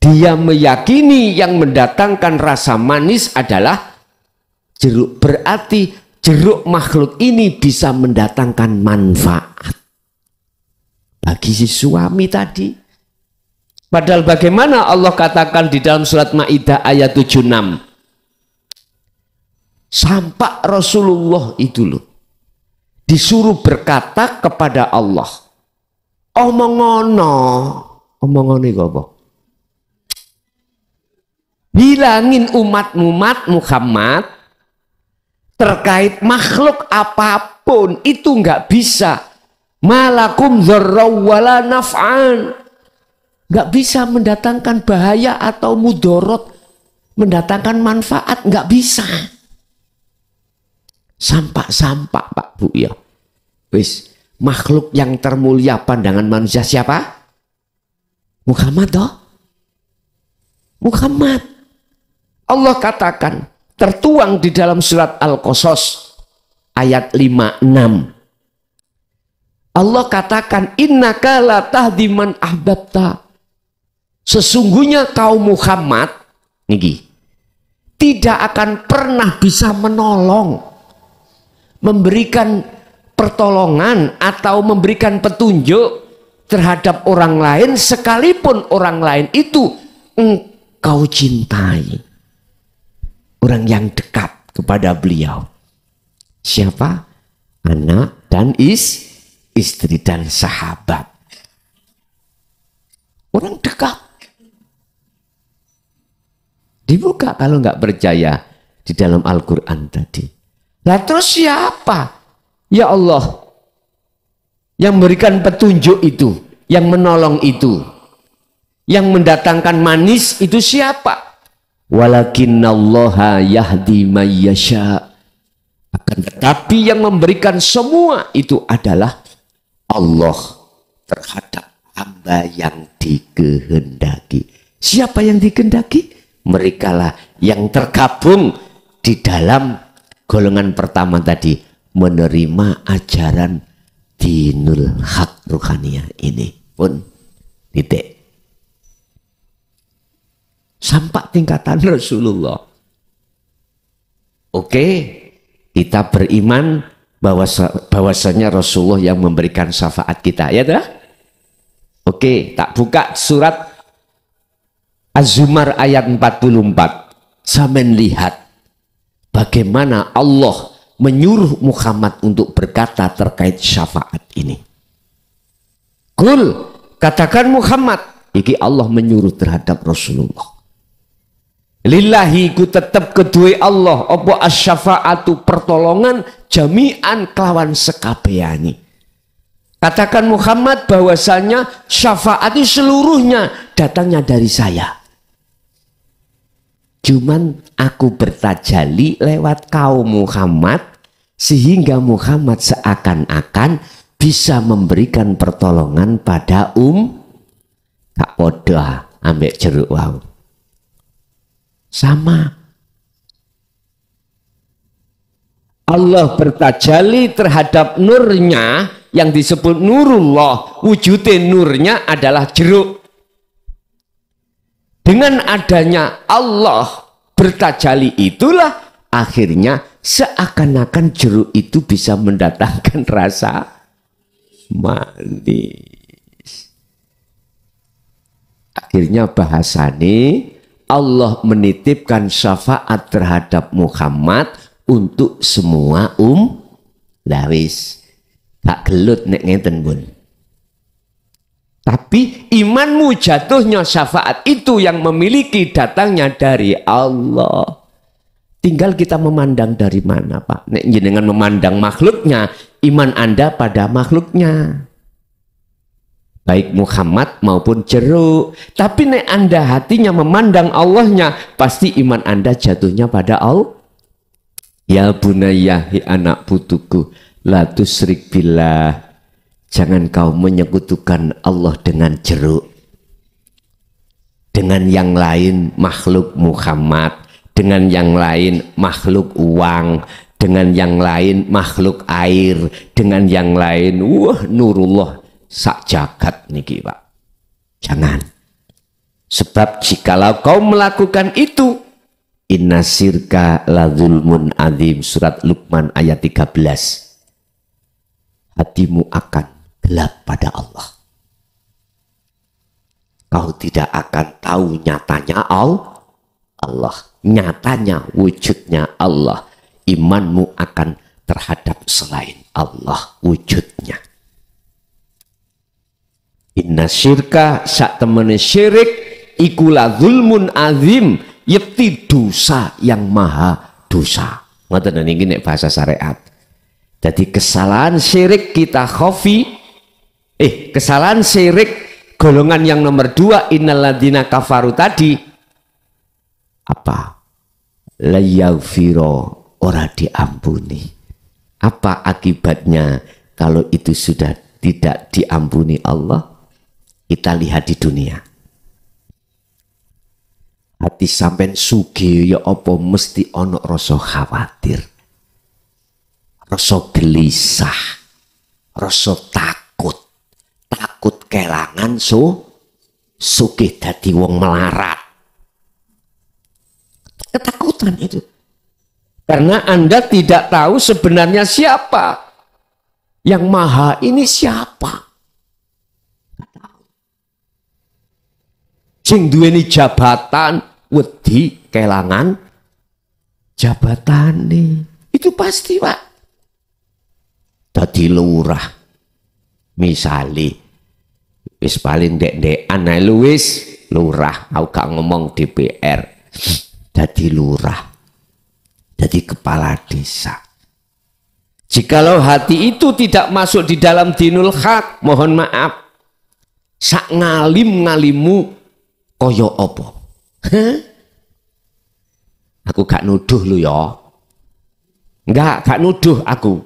Dia meyakini yang mendatangkan rasa manis adalah jeruk. Berarti jeruk makhluk ini bisa mendatangkan manfaat bagi si suami tadi. Padahal bagaimana Allah katakan di dalam surat Maidah ayat 76. Sampai Rasulullah itu loh disuruh berkata kepada Allah, omongono iku apa? Bilangin umatmu Muhammad terkait makhluk apapun itu nggak bisa. Malakum dzarraw wala naf'an, nggak bisa mendatangkan bahaya atau mudorot, mendatangkan manfaat, nggak bisa. Sampak Pak Bu ya. Wis, makhluk yang termulia pandangan manusia siapa? Muhammad toh? Muhammad. Allah katakan, tertuang di dalam surat Al-Qasas ayat 56. Allah katakan, innaka la tahdi man ahbabta. Sesungguhnya kaum Muhammad niki tidak akan pernah bisa menolong, memberikan pertolongan atau memberikan petunjuk terhadap orang lain sekalipun orang lain itu engkau cintai, orang yang dekat kepada beliau. Siapa? Anak dan istri dan sahabat. Orang dekat. Dibuka kalau nggak percaya di dalam Al-Quran tadi. Lah terus siapa? Ya Allah yang memberikan petunjuk itu, yang menolong itu, yang mendatangkan manis itu siapa? Walakinnallaha yahdi may yasha. Akan tetapi yang memberikan semua itu adalah Allah terhadap hamba yang dikehendaki. Siapa yang dikehendaki? Merekalah yang tergabung di dalam golongan pertama tadi, menerima ajaran dinul haq ruhaniyah ini pun titik. Sampai tingkatan Rasulullah. Oke, kita beriman bahwasanya Rasulullah yang memberikan syafaat kita, ya dah? Oke, tak buka surat Az-Zumar ayat 44. Sampeyan lihat bagaimana Allah menyuruh Muhammad untuk berkata terkait syafaat ini. Kul, katakan Muhammad, iki Allah menyuruh terhadap Rasulullah. Lillahi ku tetap kedua Allah apa asyafaatu pertolongan jami'an kelawan sekabehane. Katakan Muhammad bahwasanya syafaat itu seluruhnya datangnya dari saya. Cuman aku bertajali lewat kaum Muhammad sehingga Muhammad seakan-akan bisa memberikan pertolongan pada gak podo ambek jeruk wau. Sama. Allah bertajali terhadap nurnya yang disebut nurullah, wujudnya nurnya adalah jeruk. Dengan adanya Allah bertajali itulah akhirnya seakan-akan jeruk itu bisa mendatangkan rasa manis. Akhirnya bahasane Allah menitipkan syafaat terhadap Muhammad untuk semua lawis. Gak gelut nek ngeten pun. Tapi imanmu jatuhnya syafaat itu yang memiliki datangnya dari Allah. Tinggal kita memandang dari mana, Pak. Nek jenengan memandang makhluknya, iman Anda pada makhluknya. Baik Muhammad maupun jeruk. Tapi nek Anda hatinya memandang Allahnya, pasti iman Anda jatuhnya pada Allah. Ya bunayya, hi anak putuku, la tusyrik billah. Jangan kau menyekutukan Allah dengan jeruk. Dengan yang lain makhluk Muhammad, dengan yang lain makhluk uang, dengan yang lain makhluk air, dengan yang lain nurullah sak jagat niki, Pak. Jangan. Sebab jikalau kau melakukan itu, inna syirka la zulmun adzim, surat Luqman ayat 13. Hatimu akan gelap pada Allah. Kau tidak akan tahu nyatanya Allah. Nyatanya wujudnya Allah. Imanmu akan terhadap selain Allah wujudnya. Inna syirka sak temene syirik ikulah zulmun azim, yakti dosa yang maha dosa. Ngoten niki nek bahasa syariat. Jadi kesalahan syirik kita kesalahan syirik golongan yang nomor 2 innalladzina kafaru tadi apa? La yaghfiro, ora diampuni. Apa akibatnya kalau itu sudah tidak diampuni Allah? Kita lihat di dunia. Hati sampean sugih ya apa mesti ono rasa khawatir, rasa gelisah, rasa takut kelangan sugih dadi wong melarat. Ketakutan itu. Karena Anda tidak tahu sebenarnya siapa. Yang maha ini siapa? Sing duweni jabatan wedi kelangan jabatane. Itu pasti, Pak. Dadi lurah. Misale wis paling ndek-ndekan ae wis lurah, aku gak ngomong DPR. Dadi lurah. Dadi kepala desa. Jikalau hati itu tidak masuk di dalam dinul haq, mohon maaf. Sak ngalim-ngalimu koyo opo? Aku gak nuduh lu ya. Gak nuduh aku.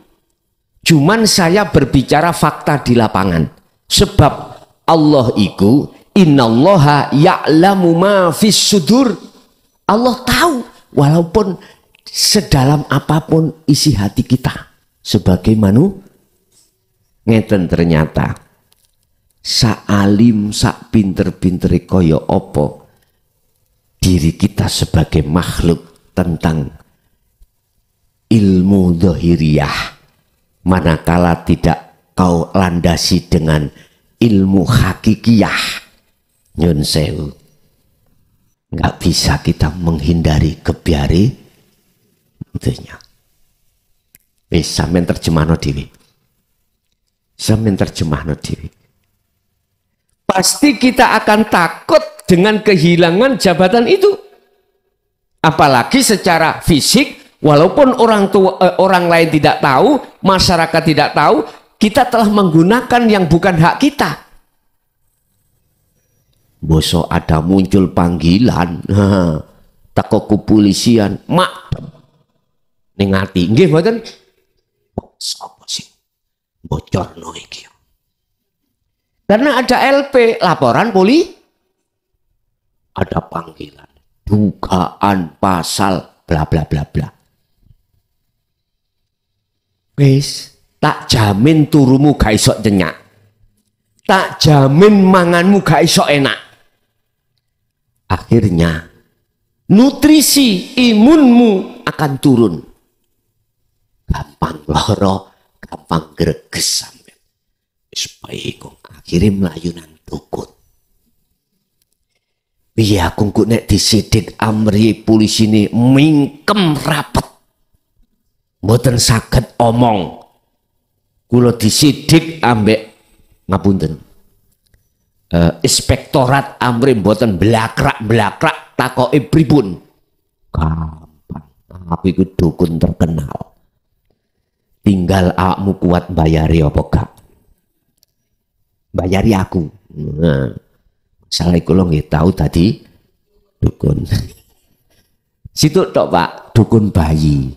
Cuman saya berbicara fakta di lapangan. Sebab Allah iku innallaha ya'lamu ma fis sudur. Allah tahu walaupun sedalam apapun isi hati kita. Sebagai ngeten ternyata. Sa alim, sa pinter-pintere kaya apa diri kita sebagai makhluk tentang ilmu zahiriyah, manakala tidak kau landasi dengan ilmu hakikiyah, nyun sewu, nggak bisa kita menghindari kebiari itunya. Sampeyan terjemahno dhewe. Sampeyan terjemahno dhewe. Pasti kita akan takut dengan kehilangan jabatan itu. Apalagi secara fisik, walaupun orang lain tidak tahu, masyarakat tidak tahu, kita telah menggunakan yang bukan hak kita. Bosok ada muncul panggilan, teko kepolisian, mak ning ati, nggih mboten? Sapa sih bocorno iki? Karena ada LP, laporan ada panggilan, dugaan pasal bla bla bla bla. Wis, tak jamin turumu gak iso nyenyak. Tak jamin manganmu gak iso enak. Akhirnya nutrisi imunmu akan turun. Gampang loro, gampang greges sampe. Wis bae kok akhire mlayunan dukun. Piye aku kok nek disidik amri polisi ini mingkem rapet. Mboten saged omong. Kula disidik ambek ngapunten. Inspektorat amri mboten blakrak takoke pripun. Gampang. Tapi ku dukun terkenal. Tinggal awakmu kuat bayari apa gak? Bayari aku. Nah, salah kula nggih tahu tadi dukun. Situ tok Pak, dukun bayi.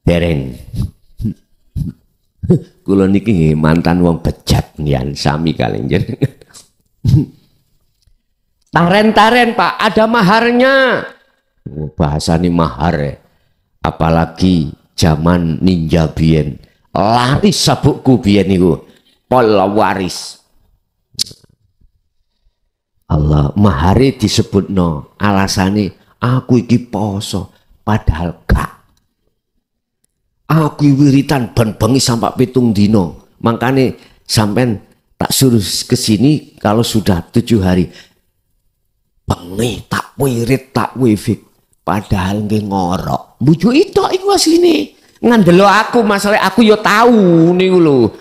Dereng. Kula niki mantan wong bejat ngian sami kalih jenengan. Taren-taren Pak, ada maharnya. Bahasa ini mahar ya. Apalagi zaman ninja biyen. Laris sabukku biyen niku. Pol waris. Allah, mahare disebutno. Alasane aku iki poso, padahal gak. Aku wiritan ben bengi sampai 7 dino. Makanya sampean tak suruh ke sini kalau sudah 7 hari. Bengi tak wirid tak wifik. Padahal nggih ngorok. Bujuk itu iku asline. Ngandelo aku masalah aku yo tahu niku lho.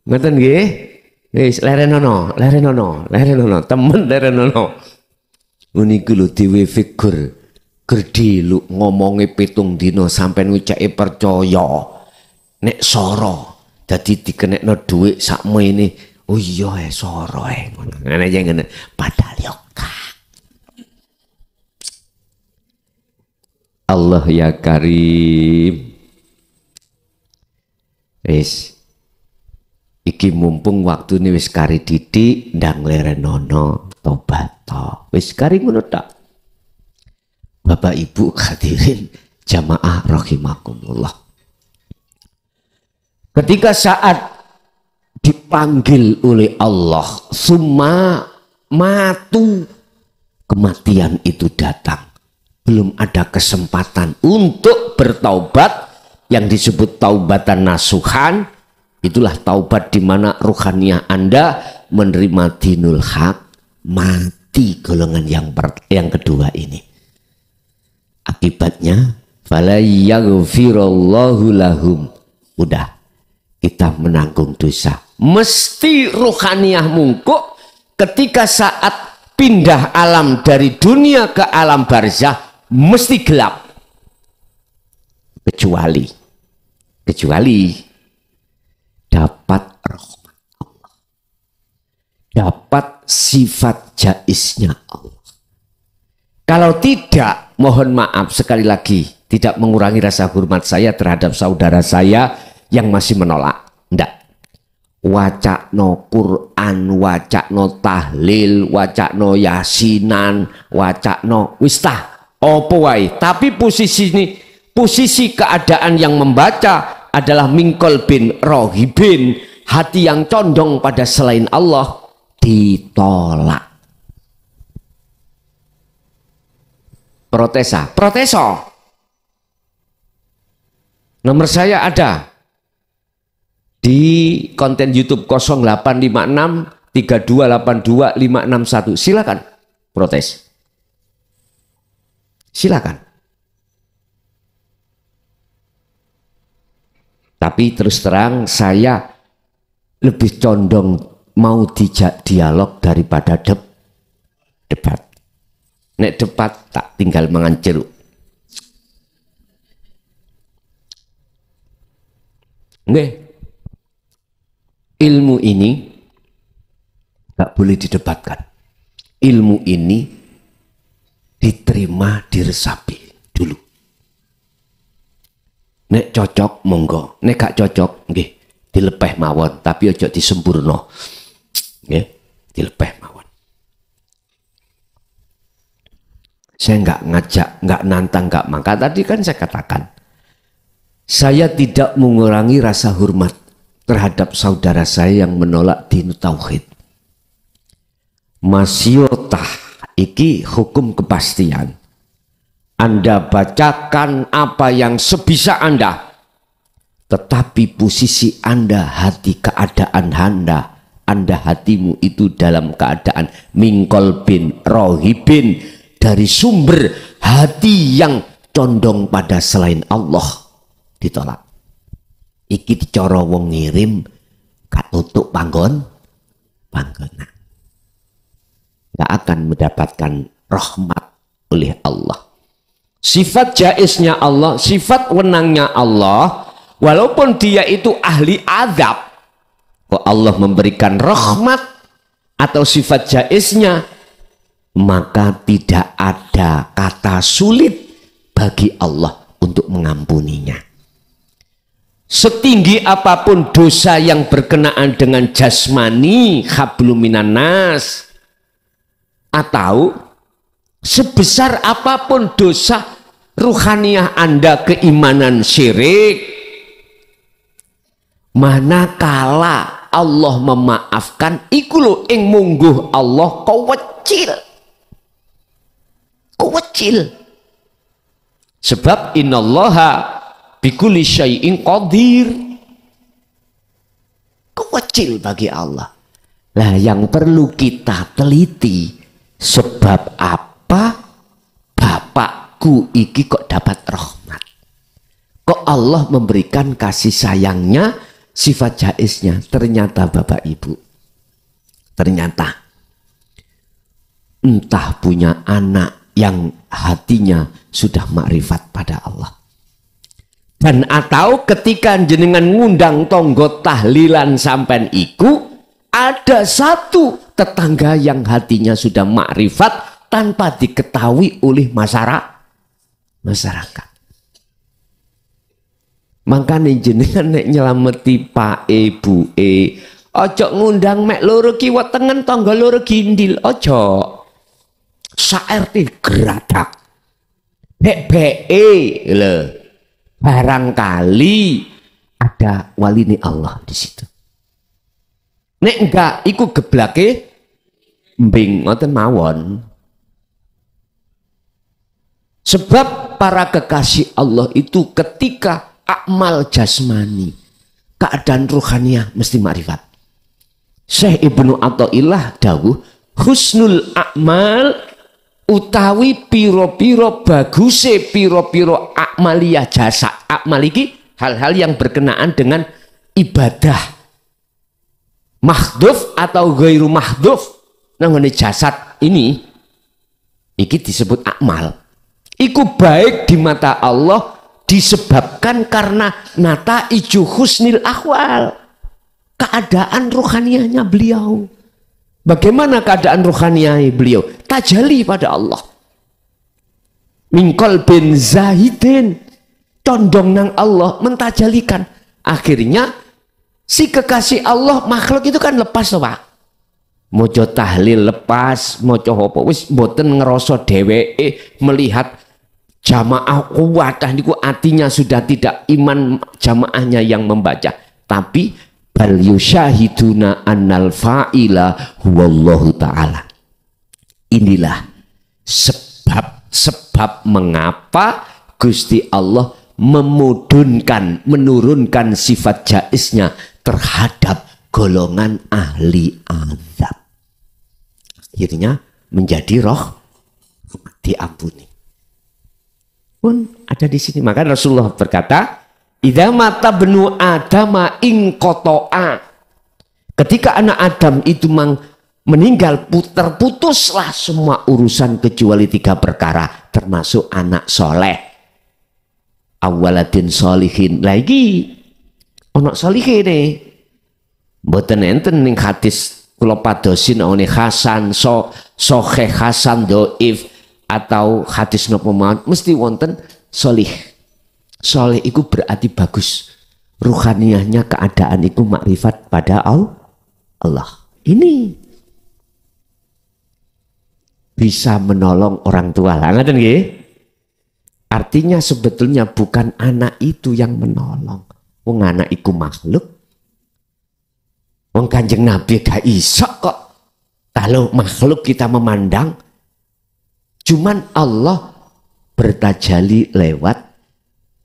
Ngoten nggih. Wis lerenono, temen lerenono. Niku lho dhewe figur. Gerdi lu ngomongi 7 dino sampai ngucake percaya nek soro jadi dikenekno duit sakmu ini. Oh iya soro ngene aja ngene padahal yo Allah ya Karim. Wis iki mumpung waktu ini wis kari didik ndang lerenono tobat to wis kari ngono tak. Bapak Ibu hadirin jamaah rahimakumullah. Ketika saat dipanggil oleh Allah, summa matu, kematian itu datang. Belum ada kesempatan untuk bertaubat yang disebut taubatan nasuhan. Itulah taubat di mana ruhaniah Anda menerima dinul haq, mati golongan yang kedua ini. Akibatnya fala yaghfirullahu lahum. Udah kita menanggung dosa. Mesti ruhaniah mungkuk ketika saat pindah alam dari dunia ke alam barzah mesti gelap. Kecuali dapat rahmat Allah. Dapat sifat jaiznya Allah. Kalau tidak, mohon maaf sekali lagi, tidak mengurangi rasa hormat saya terhadap saudara saya yang masih menolak. Tidak. Wacakno Quran, wacakno tahlil, wacakno yasinan, wacakno wistah, opo wae. Tapi posisi keadaan yang membaca adalah mingkol bin rohibin, hati yang condong pada selain Allah ditolak. Proteso. Nomor saya ada di konten YouTube 0856 3282 561. Silakan protes. Silakan. Tapi terus terang saya lebih condong mau dijak dialog daripada debat. Nek debat tak tinggal mangan jeruk. Nggih. ilmu ini nggak boleh didebatkan. Ilmu ini diterima, diresapi dulu. Nek cocok monggo, nek gak cocok nggih dilepeh mawon, tapi ojo disempurno. Nggih, dilepeh mawon. Saya nggak ngajak, nggak nantang, nggak maka. Tadi kan saya katakan, saya tidak mengurangi rasa hormat terhadap saudara saya yang menolak din tauhid. Masyotah iki hukum kepastian. Anda bacakan apa yang sebisa Anda, tetapi posisi Anda, hati keadaan Anda hatimu itu dalam keadaan mingkol bin rohibin, dari sumber hati yang condong pada selain Allah, ditolak. Iki dicara wong ngirim gak tutuk panggonan, gak akan mendapatkan rahmat oleh Allah. Sifat jaiznya Allah, sifat wenangnya Allah, walaupun dia itu ahli azab, kok Allah memberikan rahmat atau sifat jaiznya, maka tidak ada kata sulit bagi Allah untuk mengampuninya. Setinggi apapun dosa yang berkenaan dengan jasmani, hablum minan nas, atau sebesar apapun dosa ruhaniah Anda, keimanan syirik, manakala Allah memaafkan, iku lho ing mungguh Allah kewecil. Sebab innallaha bikulli syai'in qadir. Kewecil bagi Allah. Lah yang perlu kita teliti, sebab apa bapakku iki kok dapat rahmat? Kok Allah memberikan kasih sayangnya, sifat jaiznya? Ternyata Bapak Ibu, ternyata entah punya anak yang hatinya sudah makrifat pada Allah, dan atau ketika jenengan ngundang tonggo tahlilan sampean iku, ada satu tetangga yang hatinya sudah makrifat tanpa diketahui oleh masyarakat. Makanya jenengan nek nyelameti Pak Bu ojo ngundang mek loro kiwa tengen tangga loro gindil, ojo. Saerti geradak. Lho. Barangkali ada wali Allah di situ. Nek enggak, iku geblake mbing ngoten mawon. Sebab para kekasih Allah itu ketika akmal jasmani, keadaan ruhaniah mesti makrifat. Syekh Ibnu Athaillah dawuh, husnul a'mal utawi piro-piro baguse piro-piro akmaliyah jasa. Akmal iki hal-hal yang berkenaan dengan ibadah mahdhuf atau ghairu mahdhuf. Nang jasad ini iki disebut akmal. Iku baik di mata Allah disebabkan karena nata iju husnil ahwal, keadaan ruhaniahnya beliau. Bagaimana keadaan ruhaniah beliau? Tajalli pada Allah. Mingkol bin zahidin, condong nang Allah, mentajalikan. Akhirnya si kekasih Allah makhluk itu kan lepas loh Pak. Mojo tahlil lepas, mojo apa wis mboten ngerasa dheweke melihat jamaah kuat, niku artinya sudah tidak iman jamaahnya yang membaca, tapi bal yusyahiduna annal fa'ila huwallahu ta'ala. Inilah sebab mengapa Gusti Allah menurunkan sifat jaiznya terhadap golongan ahli azab. Akhirnya menjadi roh diampuni. Pun ada di sini. Maka Rasulullah berkata, idza mata benu adama ing kotoa. Ketika anak Adam itu meninggal, terputuslah semua urusan kecuali 3 perkara, termasuk anak soleh. Awaladin solihin, lagi anak solihin nih. Mboten enten ning hadis kula padosin awene Hasan Sahih Hasan Dhaif atau hadis napa mawon mesti wonten solih. Solih iku berarti bagus. Ruhaniyahnya keadaan iku makrifat pada Allah. Ini bisa menolong orang tua. Lah ngaten nggih? Artinya sebetulnya bukan anak itu yang menolong. Wong anak iku makhluk. Wong Kanjeng Nabi gak iso kok. Kalau makhluk kita memandang, cuman Allah bertajali lewat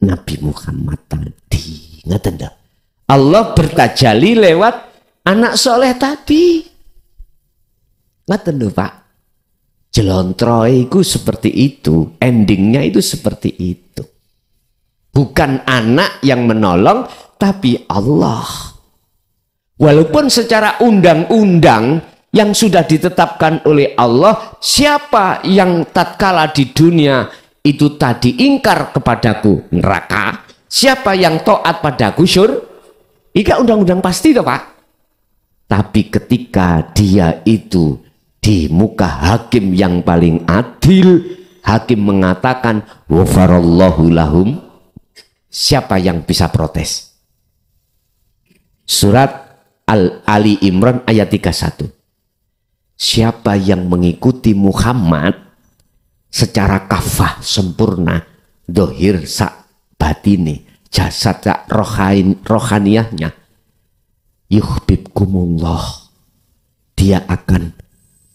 Nabi Muhammad tadi. Ngaten dah. Allah bertajali lewat anak soleh tadi. Ngaten lho Pak. Jelontroe itu seperti itu, endingnya itu seperti itu. Bukan anak yang menolong, tapi Allah. Walaupun secara undang-undang yang sudah ditetapkan oleh Allah, siapa yang tatkala di dunia itu tadi ingkar kepadaku, neraka. Siapa yang taat padaku, Ika undang-undang pasti toh Pak. Tapi ketika dia itu di muka hakim yang paling adil, hakim mengatakan wafarallahu lahum, siapa yang bisa protes? Surat Ali Imran ayat 31. Siapa yang mengikuti Muhammad secara kafah sempurna, dohir sak batini, jasad sak rohaniyahnya, yuhibbukumullah, dia akan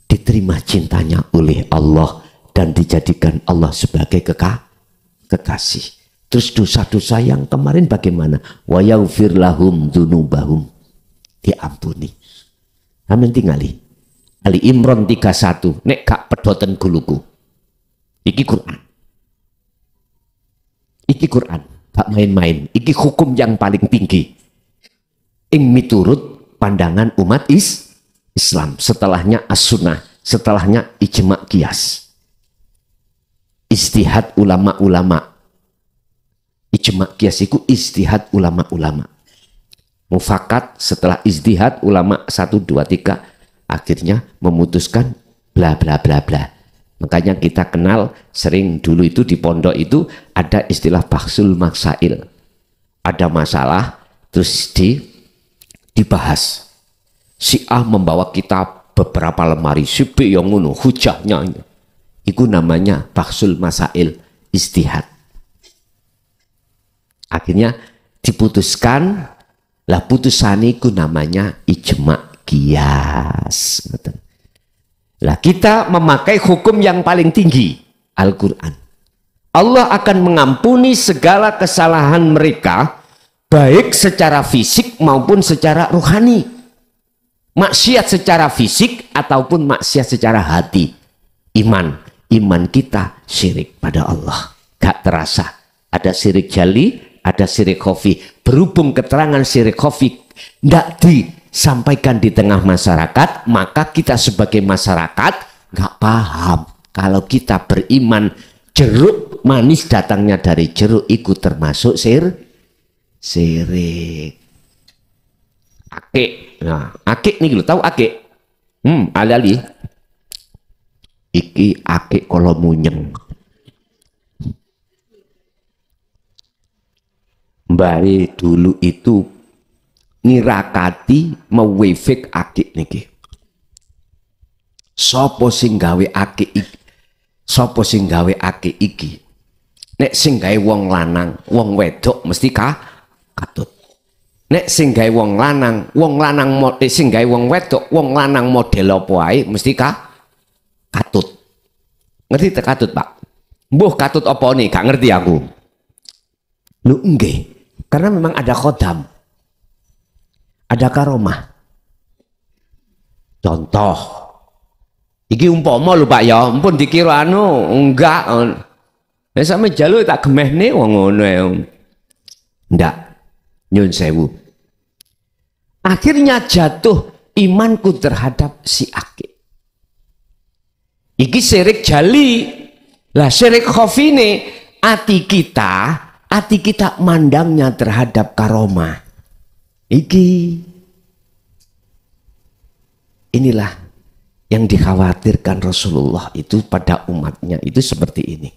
diterima cintanya oleh Allah dan dijadikan Allah sebagai kekasih. Terus dosa-dosa yang kemarin bagaimana? Wa yaghfir lahum dzunubahum, diampuni. Amin tingali. Ali Imran 31, nek gak pedoten guluku. Iki Quran. Iki Quran, gak main-main. Iki hukum yang paling tinggi. Ing miturut pandangan umat Islam, setelahnya as-sunnah, setelahnya ijma' qiyas. Istihad ulama-ulama. Ijma' qiyas itu istihad ulama-ulama. Mufakat setelah istihad ulama 1, 2, 3 akhirnya memutuskan bla bla bla bla. Makanya kita kenal sering dulu itu di pondok itu ada istilah bahsul masail. Ada masalah terus dibahas. Si A membawa kitab beberapa lemari, si B yang ngono hujahnya. Itu namanya bahsul masail, istihad. Akhirnya diputuskan, lah putusan itu namanya ijma' qiyas. Lah kita memakai hukum yang paling tinggi, Al-Quran. Allah akan mengampuni segala kesalahan mereka, baik secara fisik maupun secara rohani. Maksiat secara fisik ataupun maksiat secara hati. Iman kita syirik pada Allah. Gak terasa. Ada syirik jali, ada syirik khafi. Berhubung keterangan syirik khafi tidak disampaikan di tengah masyarakat, maka kita sebagai masyarakat gak paham. Kalau kita beriman jeruk manis datangnya dari jeruk, ikut termasuk syirik. Akik. Nah, akik nih lo tahu akik? Ali. Iki akik kalau munyeng. Mbak dulu itu nirakati mewefik akik niki. Sopo sing gawe akik iki? Sopo sing gawe akik iki? Nek sing gawe wong lanang, wong wedok mesti katut. Nek sing gawe wong lanang sing gawe wong wedok, wong lanang model apa ae mesti katut. Ngerti tak katut, Pak? Mbuh katut apa nih? Gak ngerti aku. Lu nggih. Karena memang ada khodam. Ada karomah. Contoh. Iki umpama lho Pak ya, ampun dikira enggak. Nek sampe jalu tak gemehne wong ngono ya. Ndak. Nyun sewu. Akhirnya jatuh imanku terhadap si akik. Iki syirik jali. Lah syirik khafine ati kita mandangnya terhadap karomah. Iki Inilah yang dikhawatirkan Rasulullah itu pada umatnya itu seperti ini.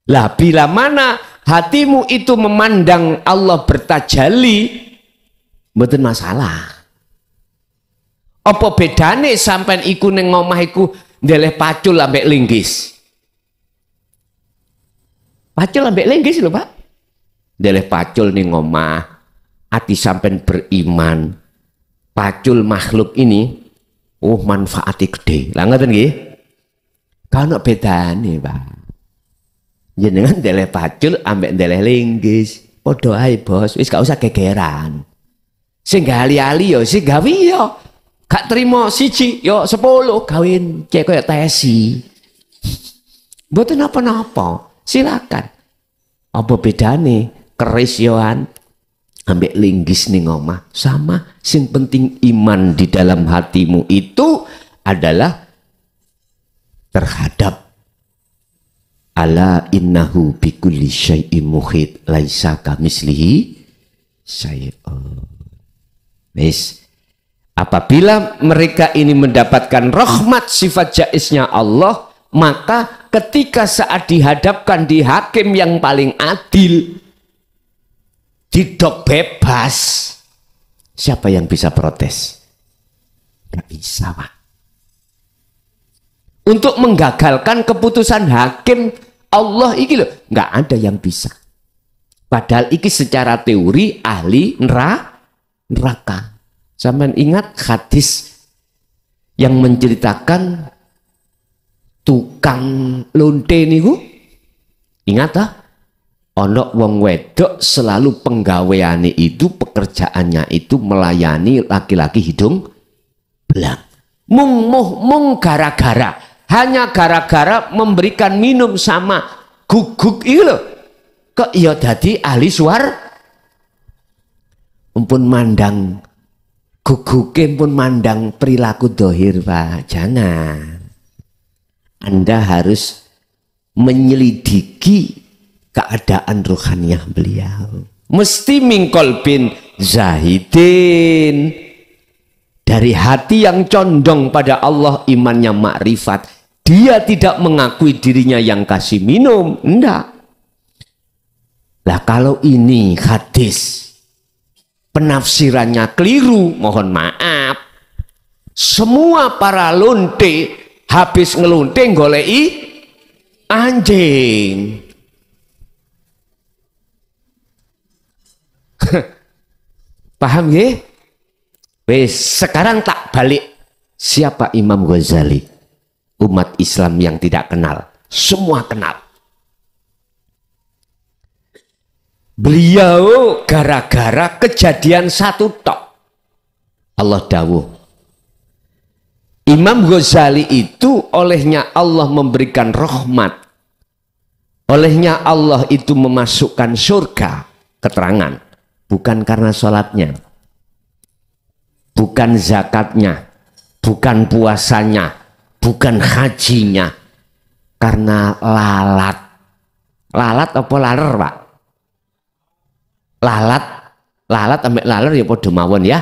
Lah bila mana hatimu itu memandang Allah bertajalli, mboten masalah. Apa bedane sampean iku ning omah iku ndeleh pacul ambek linggis? Pacul ambek linggis lho, Pak. Ndeleh pacul ning omah, ati sampean beriman. Pacul makhluk ini manfaatnya gede. Lah ngoten nggih? Kana bedane, Pak. Jenengan ndeleh pacul ambek ndeleh linggis, padha ae, Bos. Wis gak usah gegeran. Sing gali-ali yo sing gawe yo. Gak terima siji, yo 10 kawin cek koyo tesi. Mboten apa-apa, silakan. Apa bedane keris yoan ambek linggis ning omah? Sama, sing penting iman di dalam hatimu itu adalah terhadap ala innahu bikulli syai'in muhit laisa kamislihi syai'un. Wis. Apabila mereka ini mendapatkan rahmat sifat jaiznya Allah, maka ketika saat dihadapkan di hakim yang paling adil, didok bebas, siapa yang bisa protes? Gak bisa, Pak. Untuk menggagalkan keputusan hakim Allah iki loh, gak ada yang bisa. Padahal iki secara teori ahli neraka. Sampeyan ingat hadis yang menceritakan tukang lonte niku? Ingat ah? Ono wong wedok selalu penggaweane itu, pekerjaannya itu melayani laki-laki hidung belang. Mung gara-gara, hanya gara-gara memberikan minum sama guguk itu loh. Kok iya dadi ahli suara? Ampun mandang guguke pun mandang perilaku dohir, Pak. Jangan. Anda harus menyelidiki keadaan ruhaniah beliau. Mesti mingkol bin zahidin. Dari hati yang condong pada Allah, imannya makrifat. Dia tidak mengakui dirinya yang kasih minum. Enggak. Lah kalau ini hadis penafsirannya keliru, mohon maaf. Semua para lonte habis ngelonte golei anjing. Paham ya? Wes, sekarang tak balik. Siapa Imam Ghazali? Umat Islam yang tidak kenal, semua kenal. Beliau gara-gara kejadian satu tok. Allah dawuh. Imam Ghazali itu olehnya Allah memberikan rahmat. Olehnya Allah itu memasukkan surga. Keterangan. Bukan karena sholatnya. Bukan zakatnya. Bukan puasanya. Bukan hajinya. Karena lalat. Lalat apa laler, Pak? Lalat ambek laler ya podo mawon ya.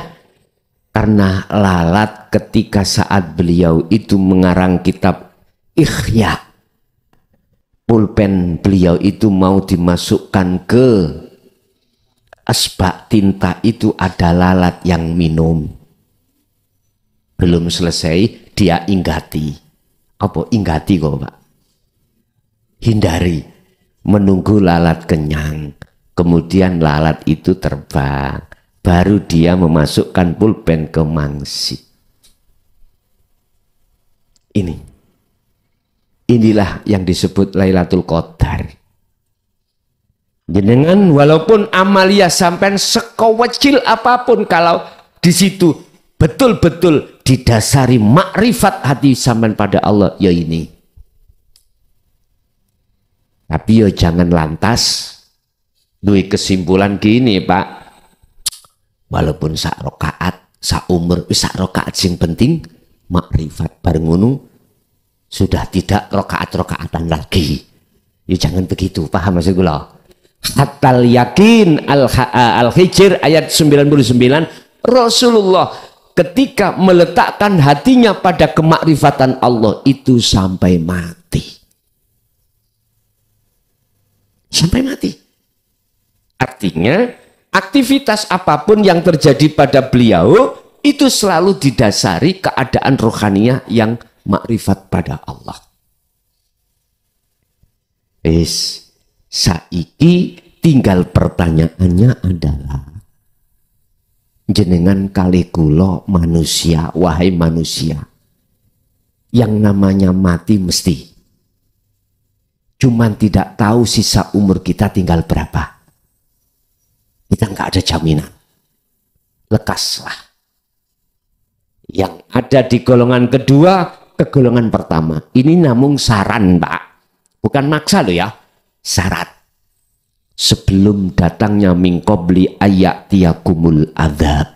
Karena lalat ketika saat beliau itu mengarang kitab Ikhya, pulpen beliau itu mau dimasukkan ke asbak tinta, itu ada lalat yang minum. Belum selesai dia inggati. Apa inggati kok, Pak? Hindari. Menunggu lalat kenyang. Kemudian lalat itu terbang. Baru dia memasukkan pulpen ke mangsi. Inilah yang disebut Lailatul Qadar. Jenengan walaupun amalia sampai sekewecil apapun, kalau di situ betul-betul didasari makrifat hati sampean pada Allah, ya ini. Tapi ya jangan lantas duwe kesimpulan gini, Pak. Walaupun sak rokaat, sak umur, sak rokaat sing penting makrifat, bareng ngono sudah tidak rokaat-rokaatan lagi. Ya jangan begitu, paham maksud kula? Hatal yakin Al-Hijr ayat 99, Rasulullah ketika meletakkan hatinya pada kemakrifatan Allah itu sampai mati. Sampai mati. Artinya aktivitas apapun yang terjadi pada beliau itu selalu didasari keadaan rohaniah yang makrifat pada Allah. Saiki tinggal pertanyaannya adalah, jenengan kali kula manusia, wahai manusia, yang namanya mati mesti. Cuman tidak tahu sisa umur kita tinggal berapa. Kita nggak ada jaminan. Lekaslah. Yang ada di golongan kedua ke golongan pertama. Ini namun saran, Pak. Bukan maksa loh ya. Syarat. Sebelum datangnya min qabli ayatiyakumul adzab.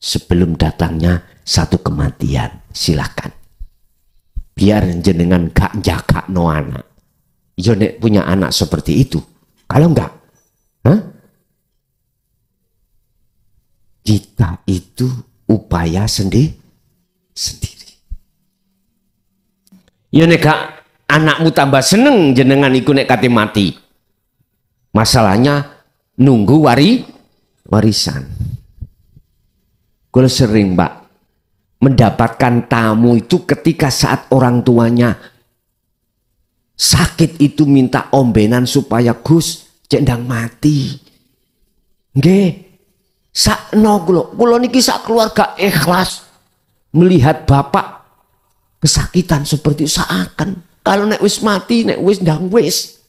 Sebelum datangnya satu kematian. Silakan. Biar jenengan gak jaga no anak. Ya nek punya anak seperti itu. Kalau enggak, kita itu upaya sendiri. Ya nek gak anakmu tambah seneng jenengan iku nek kate mati. Masalahnya nunggu warisan. Kalau sering, Mbak, mendapatkan tamu itu ketika saat orang tuanya sakit itu minta ombenan supaya Gus cendang mati. Nggih. Sakno kula niki sak keluarga ikhlas melihat bapak kesakitan seperti seakan kalau nek wis mati, nek wis ndang wis.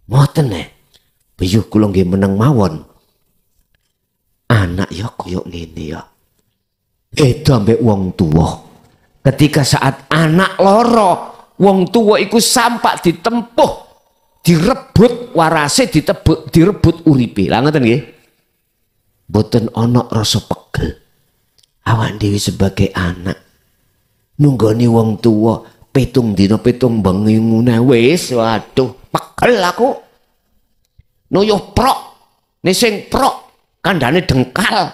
Ngoten nek. Biyuh kula nggih meneng mawon. Anak ya koyo ngene ya. Itu ambek wong tua. Ketika saat anak loro, wong tua iku sampak ditempuh, direbut warase, direbut uripe. Lah ngoten nggih. Boten ana rasa pegel. Awak dhewe sebagai anak nunggoni wong tua petung dina petung bengi ngene wis, waduh, pegel aku. Noyo prok, nek sing prok kandhane dengkal.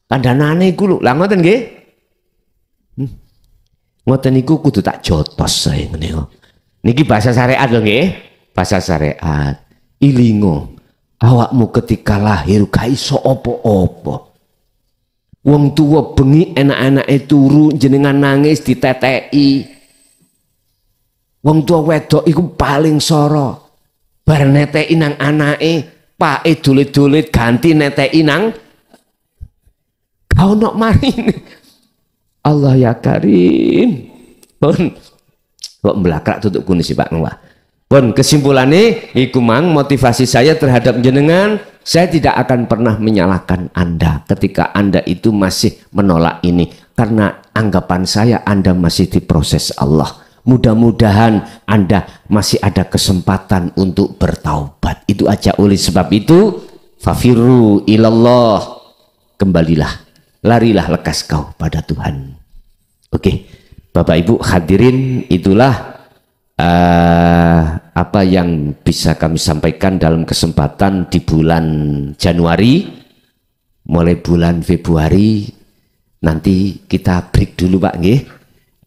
Kandhanane iku lho. Lah ngoten nggih. Ngoten niku kudu tak jotos saya ngene kok. Niki bahasa syariat lho nggih. Bahasa syariat. Ilingo. Awakmu ketika lahir gak iso apa-apa. Wong tua bengi enak-enake turu jenengan nangis diteteki. Wong tua wedok iku paling soro. Bar neteki nang anake, pake dolit-dolit ganti neteki nang kau nok marin. Allah ya Karim. Pun kok belakrak tutup kunis Pak Ngwah. Pun kesimpulannya iku mang motivasi saya terhadap jenengan, saya tidak akan pernah menyalahkan Anda ketika Anda itu masih menolak ini, karena anggapan saya Anda masih diproses Allah. Mudah-mudahan Anda masih ada kesempatan untuk bertaubat. Itu aja. Oleh sebab itu fafirru ilallah, kembalilah, larilah lekas kau pada Tuhan. Oke, Bapak Ibu hadirin, itulah apa yang bisa kami sampaikan dalam kesempatan di bulan Januari. Mulai bulan Februari nanti kita break dulu Pak nggih.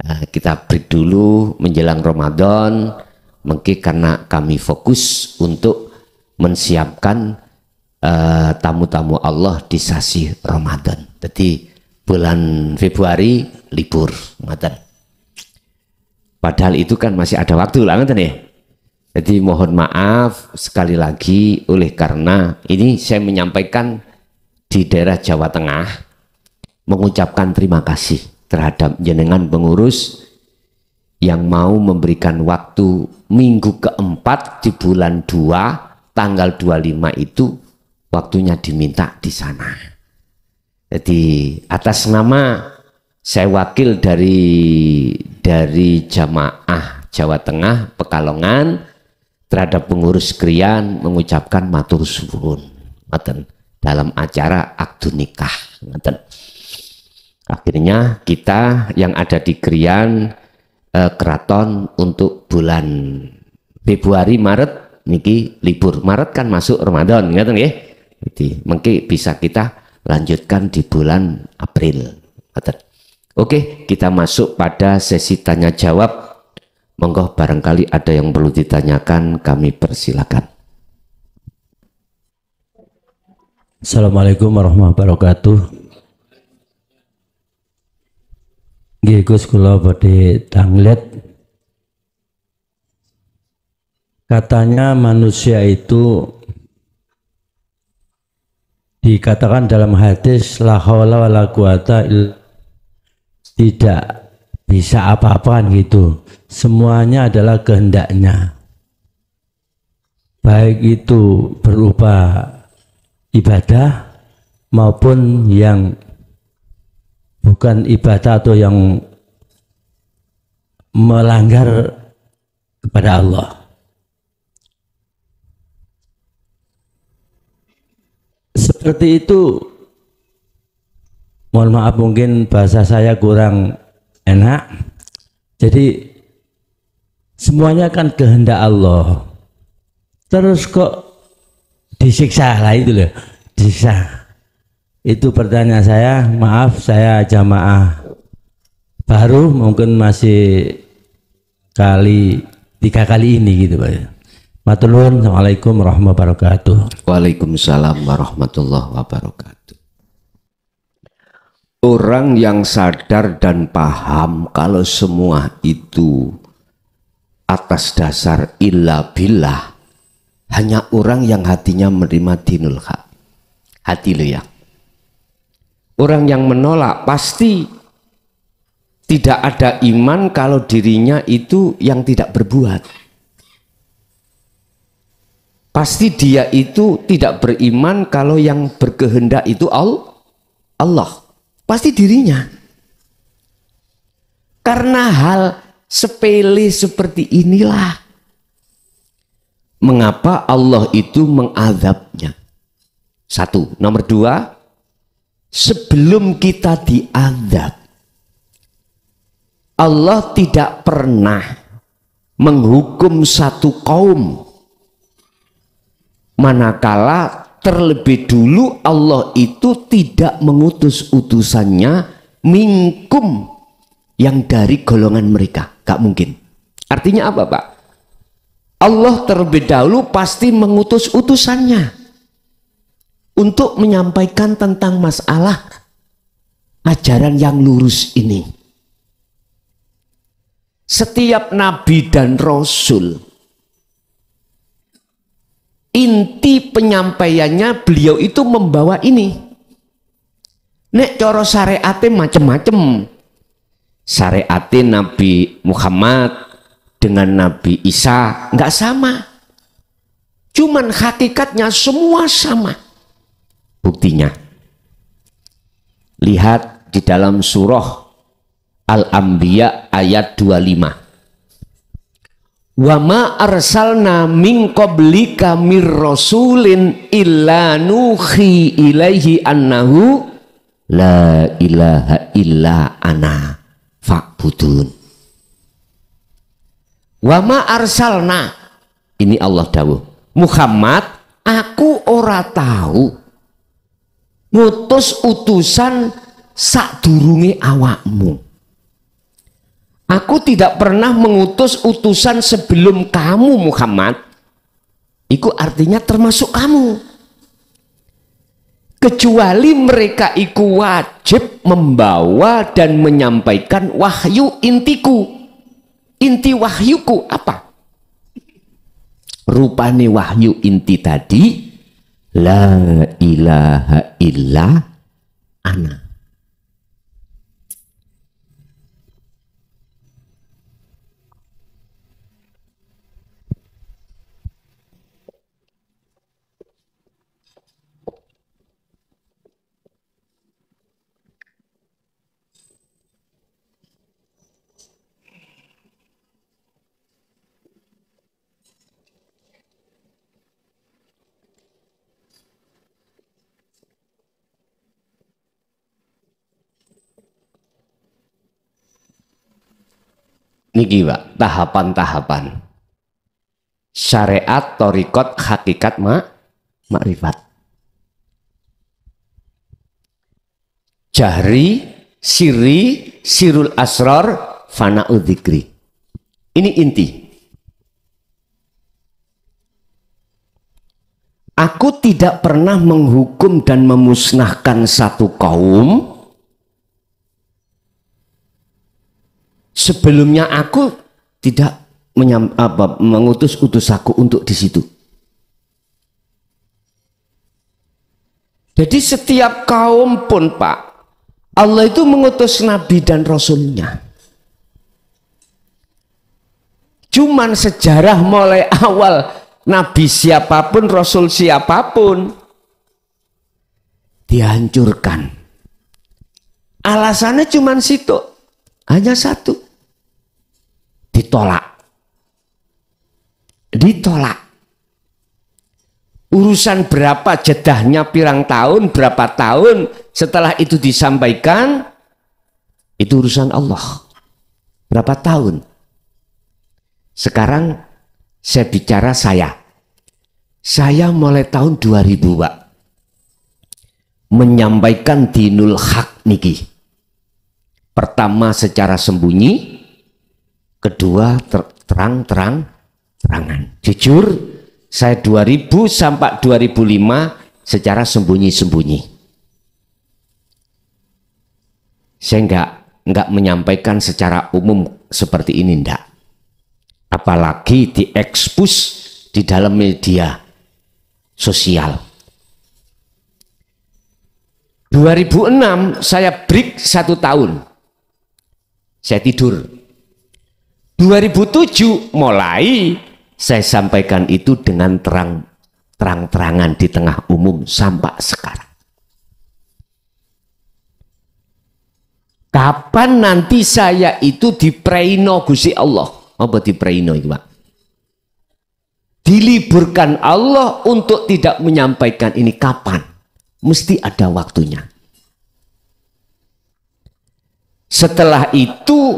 Kita break dulu menjelang Ramadan, mungkin karena kami fokus untuk mensiapkan tamu-tamu Allah di sasi Ramadan. Jadi bulan Februari libur Ramadan. Padahal itu kan masih ada waktu lah ngoten ya. Jadi mohon maaf sekali lagi, oleh karena ini saya menyampaikan di daerah Jawa Tengah, mengucapkan terima kasih terhadap jenengan pengurus yang mau memberikan waktu minggu keempat di bulan 2 tanggal 25 itu waktunya diminta di sana. Jadi atas nama saya wakil dari jamaah Jawa Tengah Pekalongan terhadap pengurus Krian mengucapkan matur suwun dalam acara akad nikah. Akhirnya kita yang ada di Krian keraton untuk bulan Februari Maret niki libur. Maret kan masuk Ramadan, ngoten nggih. Jadi mungkin bisa kita lanjutkan di bulan April. Oke, kita masuk pada sesi tanya jawab. Monggo barangkali ada yang perlu ditanyakan, kami persilakan. Assalamualaikum warahmatullahi wabarakatuh. Nggih Gus, kula badhe tanglet. Katanya manusia itu dikatakan dalam hadis la haula wala quwata tidak bisa apa-apaan gitu. Semuanya adalah kehendaknya. Baik itu berupa ibadah maupun yang bukan ibadah atau yang melanggar kepada Allah. Seperti itu, mohon maaf mungkin bahasa saya kurang enak. Jadi semuanya kan kehendak Allah. Terus kok disiksa lah itu loh, disiksa. Itu pertanyaan saya, maaf saya jamaah baru mungkin masih tiga kali ini gitu Pak. Matur nuwun. Assalamualaikum warahmatullahi wabarakatuh. Waalaikumsalam warahmatullahi wabarakatuh. Orang yang sadar dan paham kalau semua itu atas dasar illa billah, hanya orang yang hatinya menerima dinul haq. Hati lo ya. Orang yang menolak pasti tidak ada iman kalau dirinya itu yang tidak berbuat. Pasti dia itu tidak beriman kalau yang berkehendak itu Allah. Pasti dirinya. Karena hal sepele seperti inilah mengapa Allah itu mengadabnya. Satu. Nomor dua, sebelum kita diadab, Allah tidak pernah menghukum satu kaum manakala terlebih dulu Allah itu tidak mengutus utusannya minkum yang dari golongan mereka. Gak mungkin. Artinya apa Pak? Allah terlebih dahulu pasti mengutus utusannya untuk menyampaikan tentang masalah ajaran yang lurus ini. Setiap nabi dan rasul, inti penyampaiannya beliau itu membawa ini. Nek coro syariate macem-macem. Syariate Nabi Muhammad dengan Nabi Isa nggak sama. Cuman hakikatnya semua sama. Buktinya, lihat di dalam surah Al-Anbiya ayat 25. Wa ma arsalna min qablika mir rasulin illa nuhi ilaihi annahu la ilaha illa ana fa'budun. Wa ma arsalna, ini Allah dawuh, Muhammad, aku ora tahu ngutus utusan sadurunge awakmu. Aku tidak pernah mengutus utusan sebelum kamu Muhammad. Itu artinya termasuk kamu. Kecuali mereka itu wajib membawa dan menyampaikan wahyu intiku. Inti wahyuku apa? Rupane wahyu inti tadi la ilaha illa ana. Niki Pak, tahapan-tahapan syariat, thariqat, hakikat, makrifat. jahri, sirri, sirul asrar, fana'u dzikri. Ini inti. Aku tidak pernah menghukum dan memusnahkan satu kaum sebelumnya aku tidak mengutus utusaku untuk di situ. Jadi setiap kaum pun Pak, Allah itu mengutus nabi dan rasulnya. Cuman sejarah mulai awal nabi siapapun, rasul siapapun dihancurkan. Alasannya cuman situ, hanya satu. Ditolak. Urusan berapa jedahnya pirang tahun, berapa tahun setelah itu disampaikan, itu urusan Allah. Berapa tahun? Sekarang saya bicara saya. Saya mulai tahun 2000 Pak. Menyampaikan dinul haq niki. Pertama secara sembunyi, kedua terang-terangan. Jujur, saya 2000 sampai 2005 secara sembunyi-sembunyi. Saya enggak menyampaikan secara umum seperti ini, enggak. Apalagi diekspos di dalam media sosial. 2006 saya break 1 tahun. Saya tidur. 2007 mulai saya sampaikan itu dengan terang-terangan di tengah umum sampai sekarang. Kapan nanti saya itu dipreino Gusti Allah? Apa dipreino itu Pak? Diliburkan Allah untuk tidak menyampaikan ini kapan? Mesti ada waktunya. Setelah itu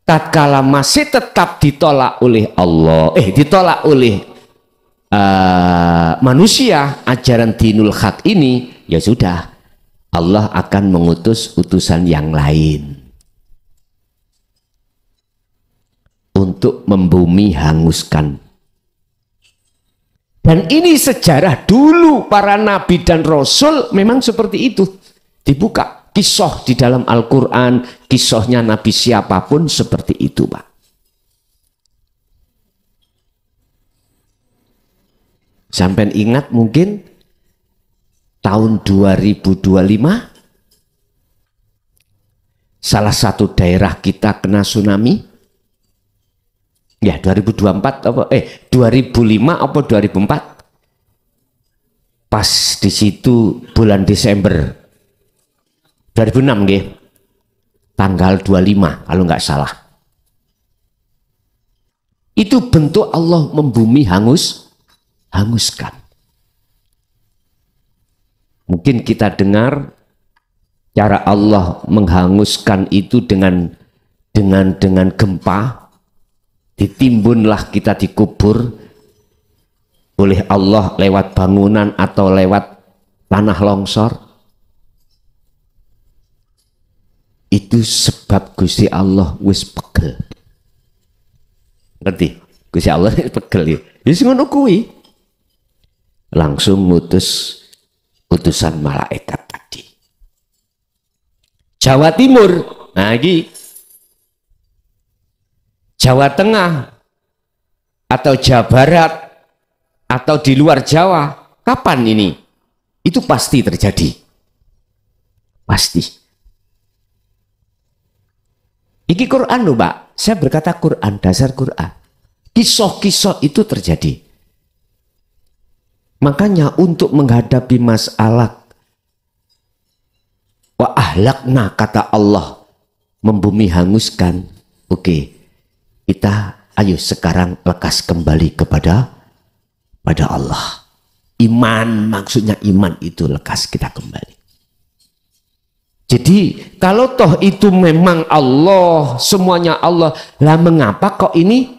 tatkala masih tetap ditolak oleh Allah, ditolak oleh manusia ajaran dinul haq ini, ya sudah, Allah akan mengutus utusan yang lain untuk membumi hanguskan. Dan ini sejarah dulu para nabi dan rasul memang seperti itu. Dibuka kisah di dalam Al-Quran, kisahnya nabi siapapun seperti itu Pak. Sampai ingat mungkin tahun 2025 salah satu daerah kita kena tsunami. Ya 2024 apa 2005 apa 2004. Pas di situ bulan Desember 2006 nggih. Tanggal 25 kalau nggak salah. Itu bentuk Allah membumi hanguskan. Mungkin kita dengar cara Allah menghanguskan itu dengan gempa. Ditimbunlah kita dikubur oleh Allah lewat bangunan atau lewat tanah longsor. Itu sebab Gusti Allah wis pegel. Ngerti? Gusti Allah wis pegel ya. Wis ngono kuwi. Langsung ngutus utusan malaikat tadi. Jawa Timur, nah iki Jawa Tengah atau Jawa Barat atau di luar Jawa, kapan ini? Itu pasti terjadi. Pasti. Iki Quran loh Pak, saya berkata Quran, dasar Quran. Kisah-kisah itu terjadi. Makanya untuk menghadapi masalah wa ahlakna kata Allah membumi hanguskan, oke. Kita ayo sekarang lekas kembali kepada Allah. Iman, maksudnya iman itu lekas kita kembali. Jadi kalau toh itu memang Allah, semuanya Allah, lah mengapa kok ini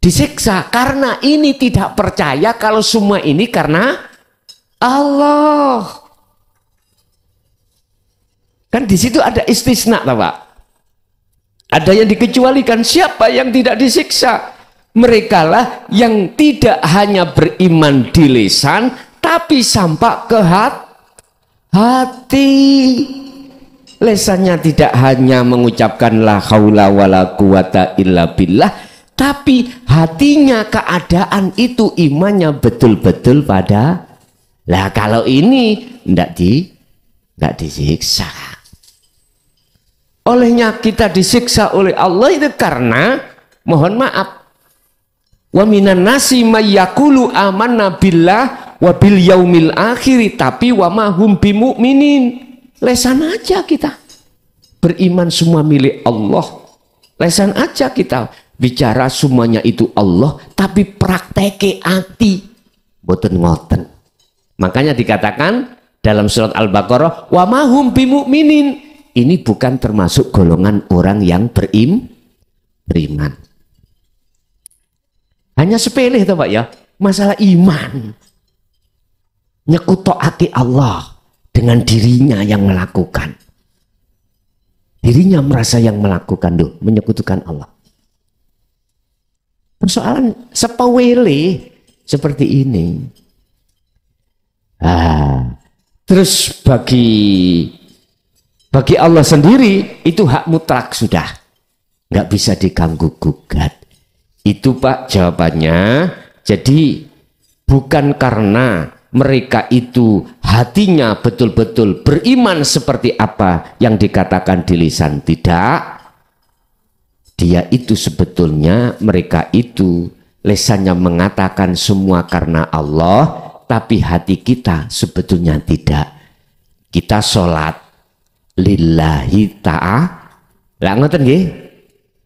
disiksa? Karena ini tidak percaya kalau semua ini karena Allah. Kan di situ ada istisna, Pak. Ada yang dikecualikan. Siapa yang tidak disiksa? Merekalah yang tidak hanya beriman di lisan, tapi sampai ke hati. Lesannya tidak hanya mengucapkan la haula wala quwata illa billah, tapi hatinya, keadaan itu imannya betul-betul pada. Lah kalau ini enggak disiksa. Olehnya kita disiksa oleh Allah itu karena, mohon maaf, wa minan nasi may yaqulu amanna billah wa bil yaumil akhir tapi wa ma hum bimumin. Lesan aja kita beriman semua milik Allah. Lesan aja kita bicara semuanya itu Allah, tapi prakteke ati boten ngoten. Makanya dikatakan dalam surat Al-Baqarah, wa ma hum bimumin. Ini bukan termasuk golongan orang yang beriman. Hanya sepele toh Pak ya, masalah iman. Nyekutokake Allah dengan dirinya yang melakukan. Dirinya merasa yang melakukan, loh, menyekutukan Allah. Persoalan sepawele seperti ini. Terus bagi Allah sendiri itu hak mutlak sudah, nggak bisa diganggu gugat. Itu Pak jawabannya. Jadi bukan karena mereka itu hatinya betul-betul beriman seperti apa yang dikatakan di lisan, tidak. Dia itu sebetulnya, mereka itu lisannya mengatakan semua karena Allah, tapi hati kita sebetulnya tidak. Kita sholat lillahi ta'ala, ngoten nggih,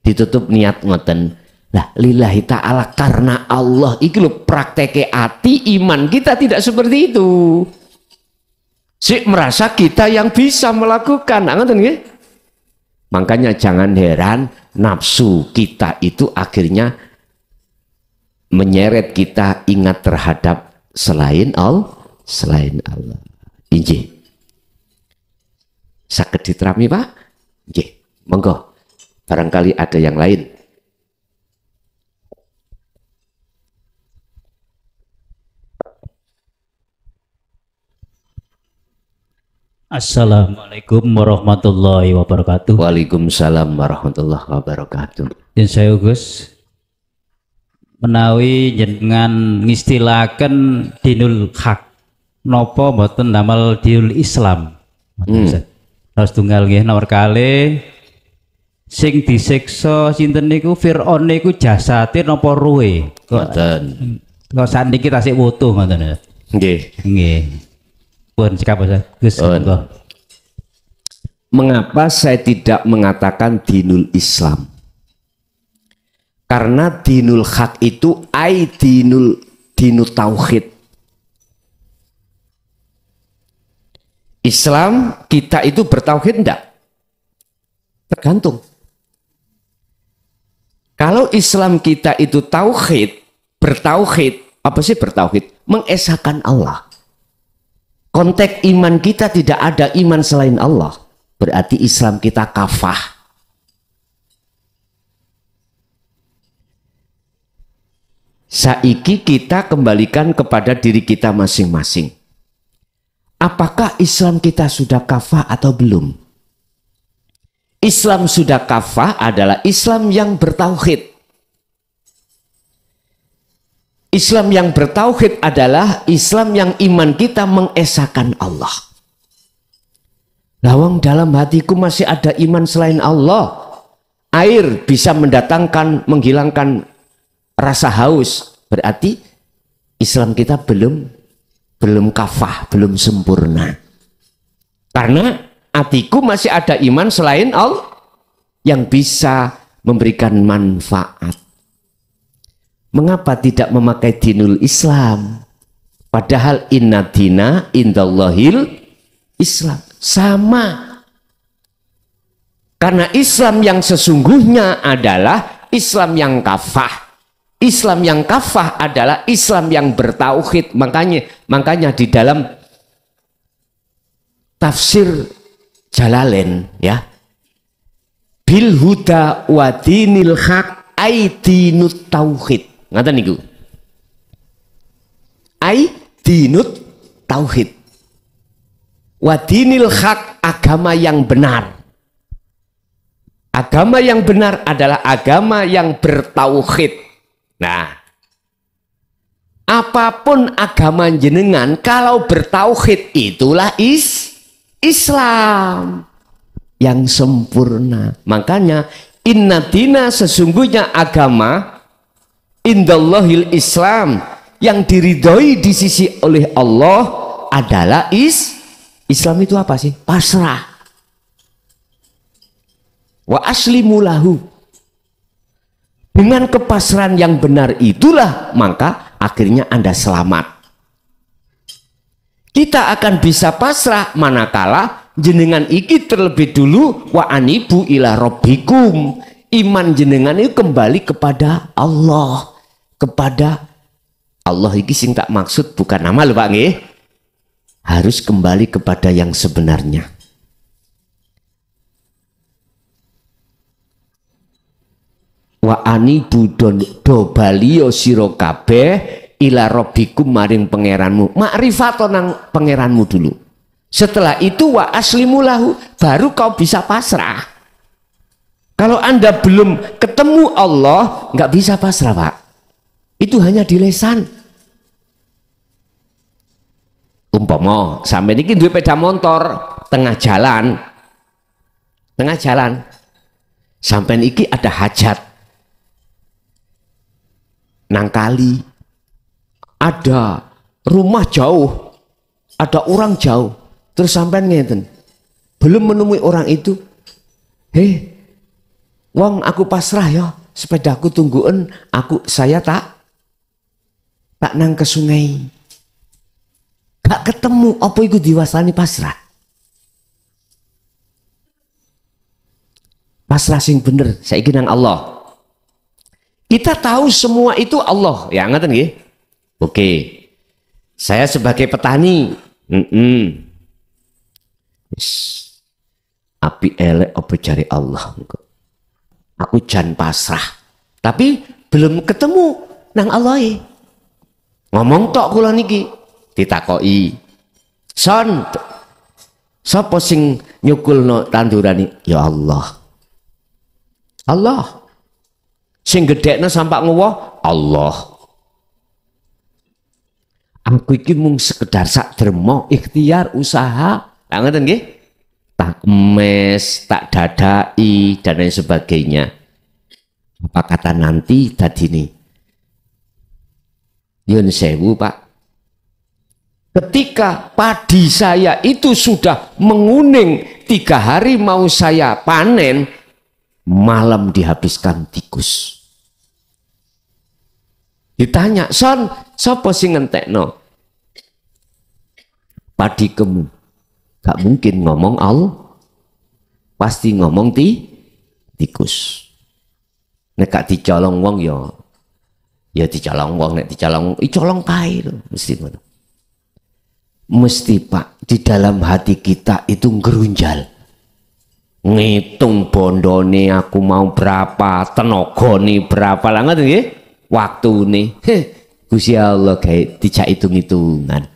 ditutup niat ngoten. Lah lillahi ta'ala karena Allah, iki lho prakteke ati iman kita tidak seperti itu. Sik merasa kita yang bisa melakukan, ngoten nggih. Makanya jangan heran nafsu kita itu akhirnya menyeret kita ingat terhadap selain Allah. Injih. Saged diterami Pak? Nggih, monggo. Barangkali ada yang lain. Assalamualaikum warahmatullahi wabarakatuh. Waalaikumsalam warahmatullahi wabarakatuh. Dan saya Gus menawi jenengan ngistilaken dinul hak, nopo mboten damel dinul Islam. Terus tunggal nggih nomor kali sing disiksa sinten niku Firaun niku jasate napa ruwe? Ngoten. Kok saniki tasik wutuh ngoten. Nggih. Nggih. Pun sikap Gus. Mengapa saya tidak mengatakan dinul Islam? Karena dinul hak itu dinul tauhid. Islam kita itu bertauhid enggak? Tergantung. Kalau Islam kita itu tauhid, bertauhid, apa sih bertauhid? Mengesahkan Allah. Konteks iman kita tidak ada iman selain Allah. Berarti Islam kita kafah. Saiki kita kembalikan kepada diri kita masing-masing. Apakah Islam kita sudah kafah atau belum? Islam sudah kafah adalah Islam yang bertauhid. Islam yang bertauhid adalah Islam yang iman kita mengesahkan Allah. Lawang dalam hatiku masih ada iman selain Allah. Air bisa mendatangkan, menghilangkan rasa haus. Berarti Islam kita belum kafah, belum sempurna. Karena hatiku masih ada iman selain Allah yang bisa memberikan manfaat. Mengapa tidak memakai dinul Islam? Padahal inna dina indallahil Islam. Sama. Karena Islam yang sesungguhnya adalah Islam yang kafah. Islam yang kafah adalah Islam yang bertauhid. Makanya di dalam tafsir Jalalain ya. Bil huda wa dinil haq aidinut tauhid. Ngaten niku. Aidinut tauhid. Wa dinil haq, agama yang benar. Agama yang benar adalah agama yang bertauhid. Nah, apapun agama jenengan kalau bertauhid itulah Islam yang sempurna. Makanya inna dina, sesungguhnya agama, indallahil Islam, yang diridhoi di sisi oleh Allah adalah Islam. Itu apa sih? Pasrah. Wa aslimu lahu. Dengan kepasrahan yang benar itulah maka akhirnya Anda selamat. Kita akan bisa pasrah manakala jenengan iki terlebih dulu wa anibu ila rabbikum. Iman jenengan itu kembali kepada Allah. Kepada Allah iki sing tak maksud bukan nama lho Pak nggih. Harus kembali kepada yang sebenarnya. Wa anibu do balio sira kabeh ila rabbikum maring pangeranmu. Makrifat nang pangeranmu dulu. Setelah itu wa aslimu lahu, baru kau bisa pasrah. Kalau Anda belum ketemu Allah, nggak bisa pasrah, Pak. Itu hanya di lesan. Umpama sampai niki duwe sepeda motor tengah jalan. Sampai niki ada hajat. Nang kali ada rumah jauh, ada orang jauh, terus sampai ngeten, belum menemui orang itu, wong aku pasrah ya, sepedaku tungguin, saya tak nang ke sungai, gak ketemu, apa itu diwasani pasrah? Pasrah sing bener, saiki nang Allah. Kita tahu semua itu Allah, ya ngaten nggih. Oke. Saya sebagai petani, api elek apa cari Allah. Aku jan pasrah. Tapi belum ketemu nang Allah. Ngomong tok kula niki, ditakoki. Son, sapa sing nyukulno tandurane? Ya Allah. Allah. Sing gedekna sampak ngowo Allah. Aku iki mung sekedar sak dermo ikhtiar usaha. Lah ngoten nggih? Tak kemes, tak dadai dan lain sebagainya. Apa kata nanti dadine? Yun sewu, Pak. Ketika padi saya itu sudah menguning 3 hari mau saya panen, malam dihabiskan tikus. Ditanya, Son, sapa sing ngentekno? Padi kemu. Gak mungkin ngomong Allah. Pasti ngomong tikus. Nek gak dicolong wong ya dicolong wong, nek dicolong icolong kae lho, mesti ngono. Mesti Pak, di dalam hati kita itu ngerunjal. Ngitung bondone aku mau berapa, tenagane berapa lah ngoten nggih. Waktune Gusti Allah kayak dijak hitung-hitungan.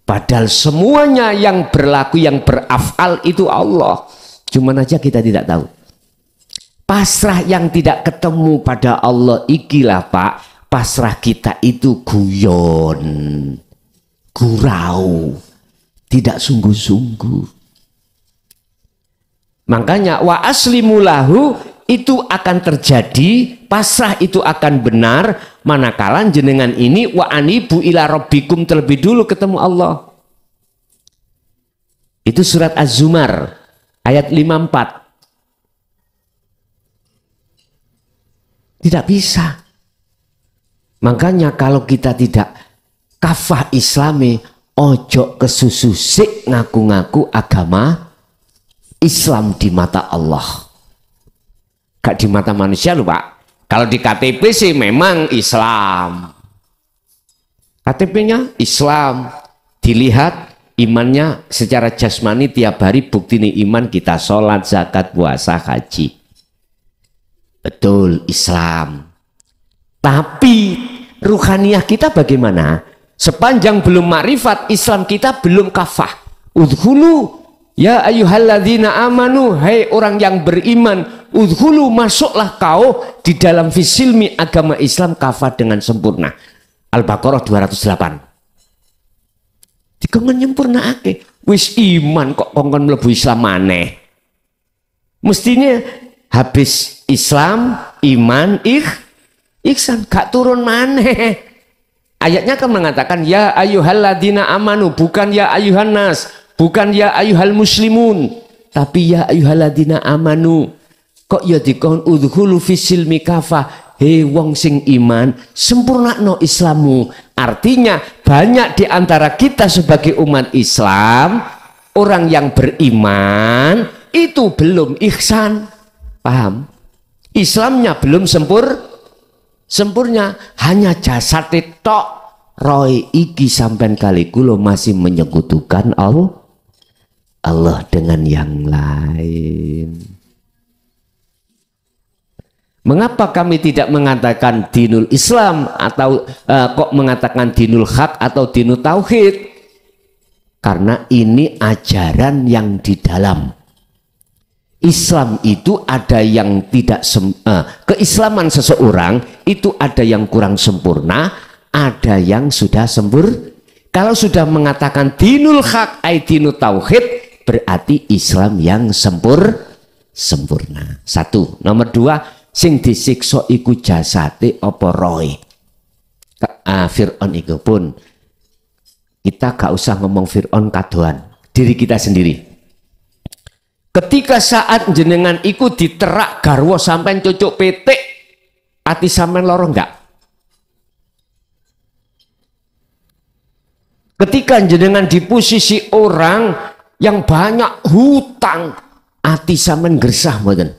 Padahal semuanya yang berlaku, yang berafal itu Allah. Cuman aja kita tidak tahu. Pasrah yang tidak ketemu pada Allah ikilah Pak. Pasrah kita itu guyon, gurau, tidak sungguh-sungguh. Makanya wa aslimu lahu itu akan terjadi, pasrah itu akan benar manakala jenengan ini wa anibu ila rabbikum terlebih dulu ketemu Allah. Itu surat Az-Zumar ayat 54. Tidak bisa. Makanya kalau kita tidak kafah islami, ojo kesusu sik ngaku-ngaku agama Islam di mata Allah. Gak di mata manusia lho Pak. Kalau di KTP sih memang Islam. KTP-nya Islam. Dilihat Imannya secara jasmani tiap hari bukti nih iman kita sholat, zakat, puasa, haji. Betul, Islam. Tapi ruhaniyah kita bagaimana? Sepanjang belum makrifat, Islam kita belum kafah. Udhulu ya ayyuhalladzina amanu, hai orang yang beriman, udhulu masuklah kau di dalam fisilmi agama Islam kafah dengan sempurna. Al-Baqarah 208. Dikongkon nyempurnaake, wis iman kok kongkon mlebu Islam maneh. Mestinya habis Islam, iman, ihsan, gak turun maneh. Ayatnya kan mengatakan ya ayyuhalladzina amanu, bukan ya ayyuhan nas, bukan ya ayyuhal muslimun, tapi ya ayyuhalladzina amanu. Kok ya dikon udhulu fisilmi kafah, hei wong sing iman, sempurnakno Islammu. Artinya banyak di antara kita sebagai umat Islam, orang yang beriman itu belum ihsan. Paham? Islamnya belum sempurna, hanya jasad tok. Roy iki sampai kali kulo masih menyekutukan Allah dengan yang lain. Mengapa kami tidak mengatakan dinul Islam atau kok mengatakan dinul hak atau dinul tauhid? Karena ini ajaran yang di dalam Islam itu ada yang tidak keislaman seseorang itu ada yang kurang sempurna, ada yang sudah sempurna. Kalau sudah mengatakan dinul hak ay dinul tauhid, berarti Islam yang sempurna. Satu. Nomor dua, sing disiksa iku jasate apa roe. Fir'aun iku pun kita gak usah ngomong Fir'aun kadoan, diri kita sendiri. Ketika saat jenengan iku diterak garwa sampai cucuk petik, ati sampean loro enggak? Ketika jenengan di posisi orang yang banyak hutang, ati sampean gersah mboten?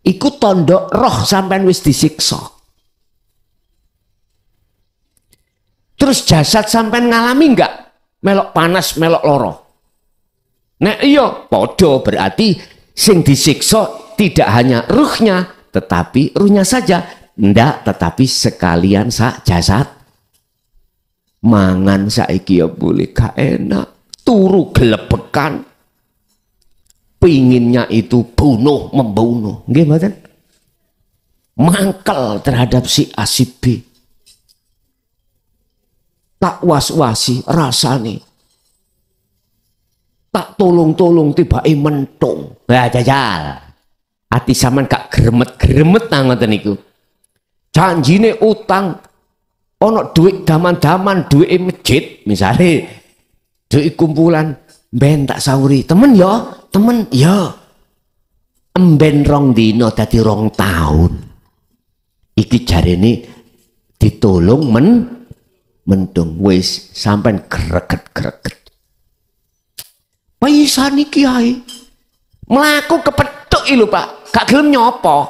Iku tondok roh sampean wis disiksa. Terus jasad sampean ngalami enggak? Melok panas, melok loro. Nah iya, podo berarti sing disiksa tidak hanya ruhnya, tetapi ruhnya saja. Ndak, tetapi sekalian sak jasad. Mangan saiki ya boleh gak enak, turu gelebekan. Pinginnya itu membunuh, nggih mboten? Mangkel terhadap si A si B. Tak was-wasi rasane. Tak tolong-tolong tiba-tiba mentung. Lah jajal. Ati sampean gak gremet-gremet nang ngoten niku. Janjine utang ana duit daman-daman, duit masjid misale. Duit kumpulan ben tak sauri, temen ya. Temen ya emben rong dino dadi 2 tahun. Iki jarene ditolong mentung wis sampean greget-greget. Paisane kiai mlaku kepethuk lho Pak, gak gelem nyopo.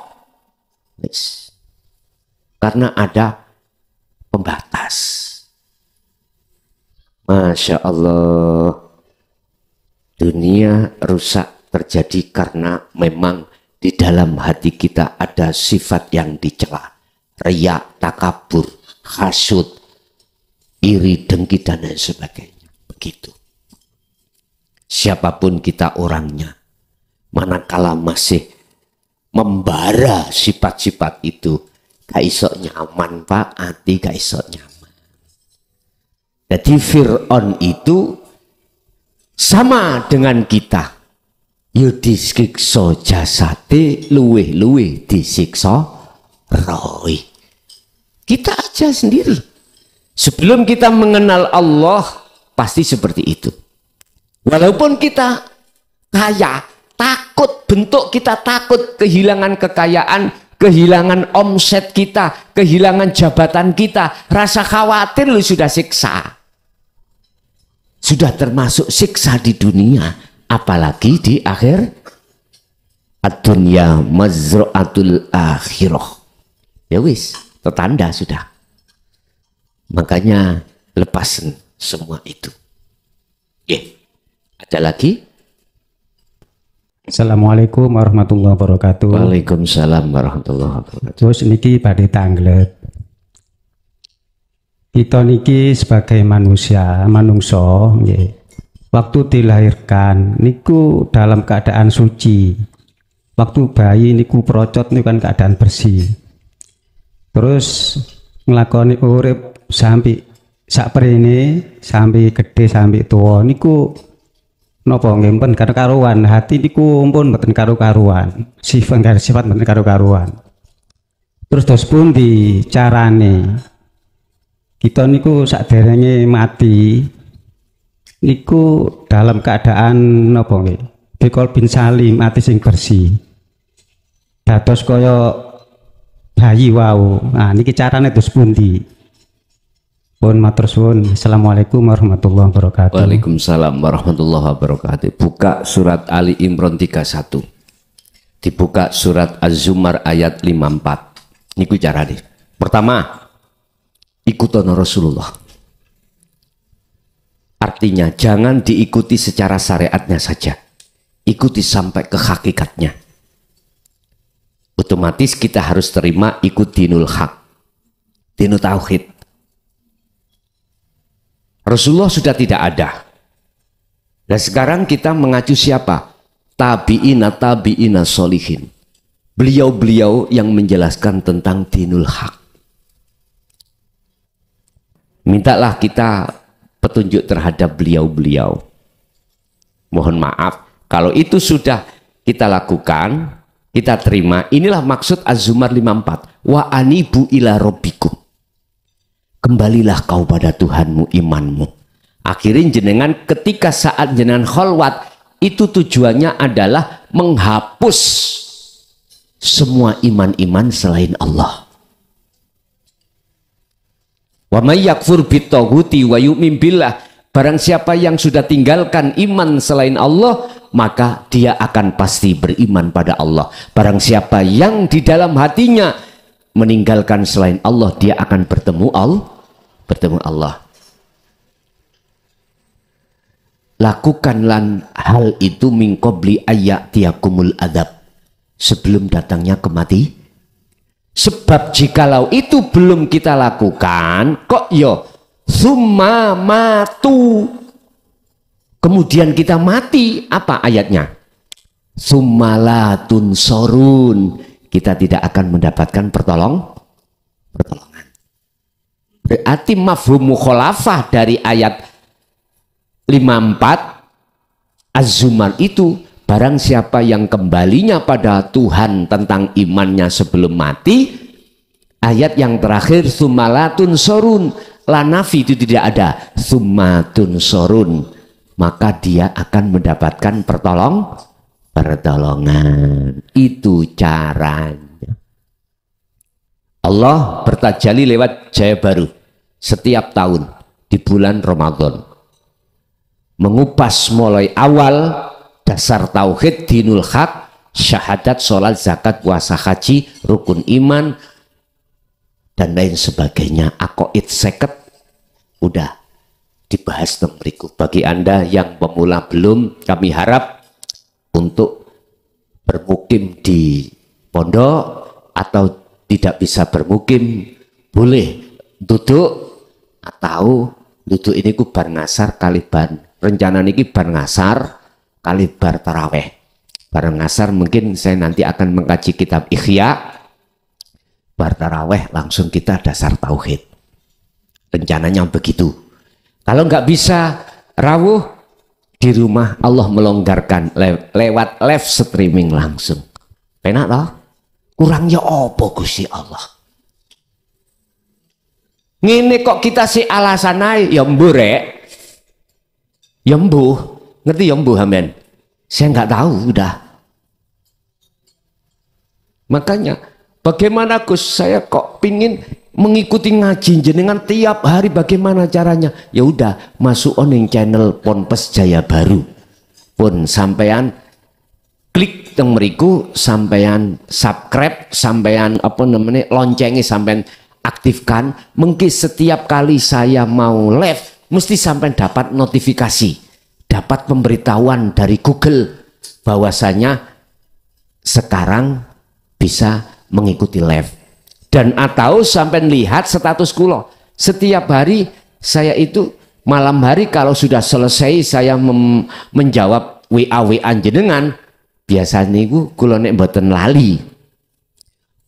Wis. Karena ada pembatas. Masya Allah. Dunia rusak terjadi karena memang di dalam hati kita ada sifat yang dicela. Riya, takabur, hasud, iri, dengki, dan lain sebagainya. Begitu. Siapapun kita orangnya, manakala masih membara sifat-sifat itu, gak iso nyaman Pak, hati gak iso nyaman. Jadi Fir'aun itu sama dengan kita. Yo disiksa jasate, luweh-luweh disiksa roh. Kita aja sendiri. Sebelum kita mengenal Allah, pasti seperti itu. Walaupun kita kaya, takut, bentuk kita takut kehilangan kekayaan, kehilangan omset kita, kehilangan jabatan kita, rasa khawatir lu sudah siksa. Sudah termasuk siksa di dunia, apalagi di akhir. Ad-dunya mazra'atul akhirah. Ya wis, tertanda sudah. Makanya lepasin semua itu. Ada lagi? Assalamualaikum warahmatullahi wabarakatuh. Waalaikumsalam warahmatullahi wabarakatuh. Terus niki badhe tanglet. Kita niki sebagai manungso nggih. Waktu dilahirkan niku dalam keadaan suci. Waktu bayi niku procot niku kan keadaan bersih. Terus nglakoni urip sampai saprene, sampai gede, sampai tua niku napa nggih mboten karo-karuan, hati niku pun mboten karo-karuan, sifat mboten karo-karuan. Terus dos pundi carane kita niku saderenge mati niku dalam keadaan napa nggih bikol bin salim, ati sing bersih, dados kaya bayi wau. Nah niki carane dos pundi? Pun matur suwun. Assalamualaikum warahmatullahi wabarakatuh. Waalaikumsalam warahmatullahi wabarakatuh. Buka surat Ali Imran 31. Dibuka surat Az-Zumar ayat 54. Niku carane. Pertama, ikutono Rasulullah. Artinya jangan diikuti secara syariatnya saja. Ikuti sampai ke hakikatnya. Otomatis kita harus terima ikut dinul haq. Dinul tauhid. Rasulullah sudah tidak ada. Dan sekarang kita mengacu siapa? Tabi'ina solihin. Beliau-beliau yang menjelaskan tentang dinul haq. Mintalah kita petunjuk terhadap beliau-beliau. Mohon maaf, kalau itu sudah kita lakukan, kita terima. Inilah maksud Az-Zumar 54. Wa anibu ila rabbikum. Kembalilah kau pada Tuhanmu, imanmu. Akhirnya jenengan ketika saat jenengan kholwat, itu tujuannya adalah menghapus semua iman-iman selain Allah. Wa may yakfur bitaghuti wa yu'min billah. Barang siapa yang sudah tinggalkan iman selain Allah, maka dia akan pasti beriman pada Allah. Barang siapa yang di dalam hatinya meninggalkan selain Allah, dia akan bertemu Allah. Lakukanlah hal itu min qabli ayyatiyakumul adzab, sebelum datangnya kematian. Sebab jikalau itu belum kita lakukan, kok yo summa matu, kemudian kita mati, apa ayatnya? Summalatun sorun, kita tidak akan mendapatkan pertolongan. Berarti mafhum mukhalafah dari ayat 54 Az-Zumar itu, barang siapa yang kembalinya pada Tuhan tentang imannya sebelum mati, ayat yang terakhir summalatun sorun, lanafi itu tidak ada, summatun sorun, maka dia akan mendapatkan pertolongan. Itu caranya. Allah bertajalli lewat Jaya Baru setiap tahun di bulan Ramadan, mengupas mulai awal dasar tauhid, dinul haq, syahadat, sholat, zakat, puasa, haji, rukun iman, dan lain sebagainya. Aqaid seket udah dibahas tentang berikut. Bagi Anda yang pemula belum, kami harap untuk bermukim di pondok atau tidak bisa bermukim, boleh duduk atau duduk ini ku bar ngasar kaliban. Rencana niki bar ngasar kalibar taraweh. Bar ngasar mungkin saya nanti akan mengkaji kitab Ihya. Bar taraweh langsung kita dasar tauhid. Rencananya begitu. Kalau nggak bisa rawuh di rumah, Allah melonggarkan lewat live streaming langsung. Penak toh? Kurangnya apa Gusti Allah? Ngene kok kita si alasan ae ya mbuh rek. Ya mbuh, ngerti ya mbuh amen. Saya nggak tahu udah. Makanya bagaimana Gus, saya kok pingin mengikuti ngaji jenengan tiap hari, bagaimana caranya? Ya udah, masuk oning channel Ponpes Jaya Baru. Pun sampean klik teng mriku, sampean subscribe, sampean apa namanya loncengi, sampean aktifkan, mungkin setiap kali saya mau live mesti sampai dapat notifikasi, dapat pemberitahuan dari Google bahwasanya sekarang bisa mengikuti live. Dan atau sampai lihat status kulo setiap hari saya itu malam hari kalau sudah selesai saya menjawab WA jenengan, biasanya niku kula nek mboten lali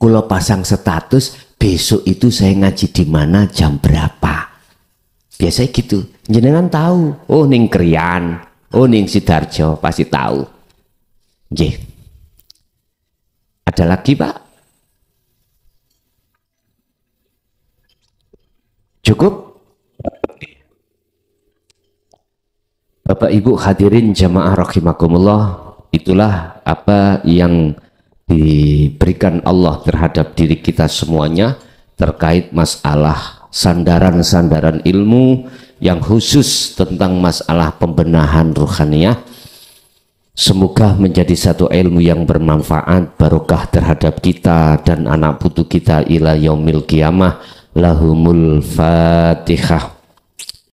kula pasang status besok itu saya ngaji di mana jam berapa. Biasanya gitu. Jenengan tahu, oh ning Krian, oh ning Sidarjo pasti tahu. Nggih. Ada lagi, Pak? Cukup? Bapak Ibu hadirin jamaah rahimakumullah, itulah apa yang diberikan Allah terhadap diri kita semuanya terkait masalah sandaran-sandaran ilmu yang khusus tentang masalah pembenahan ruhaniyah. Semoga menjadi satu ilmu yang bermanfaat, barokah terhadap kita dan anak putu kita ila yaumil qiyamah. Lahumul Fatihah.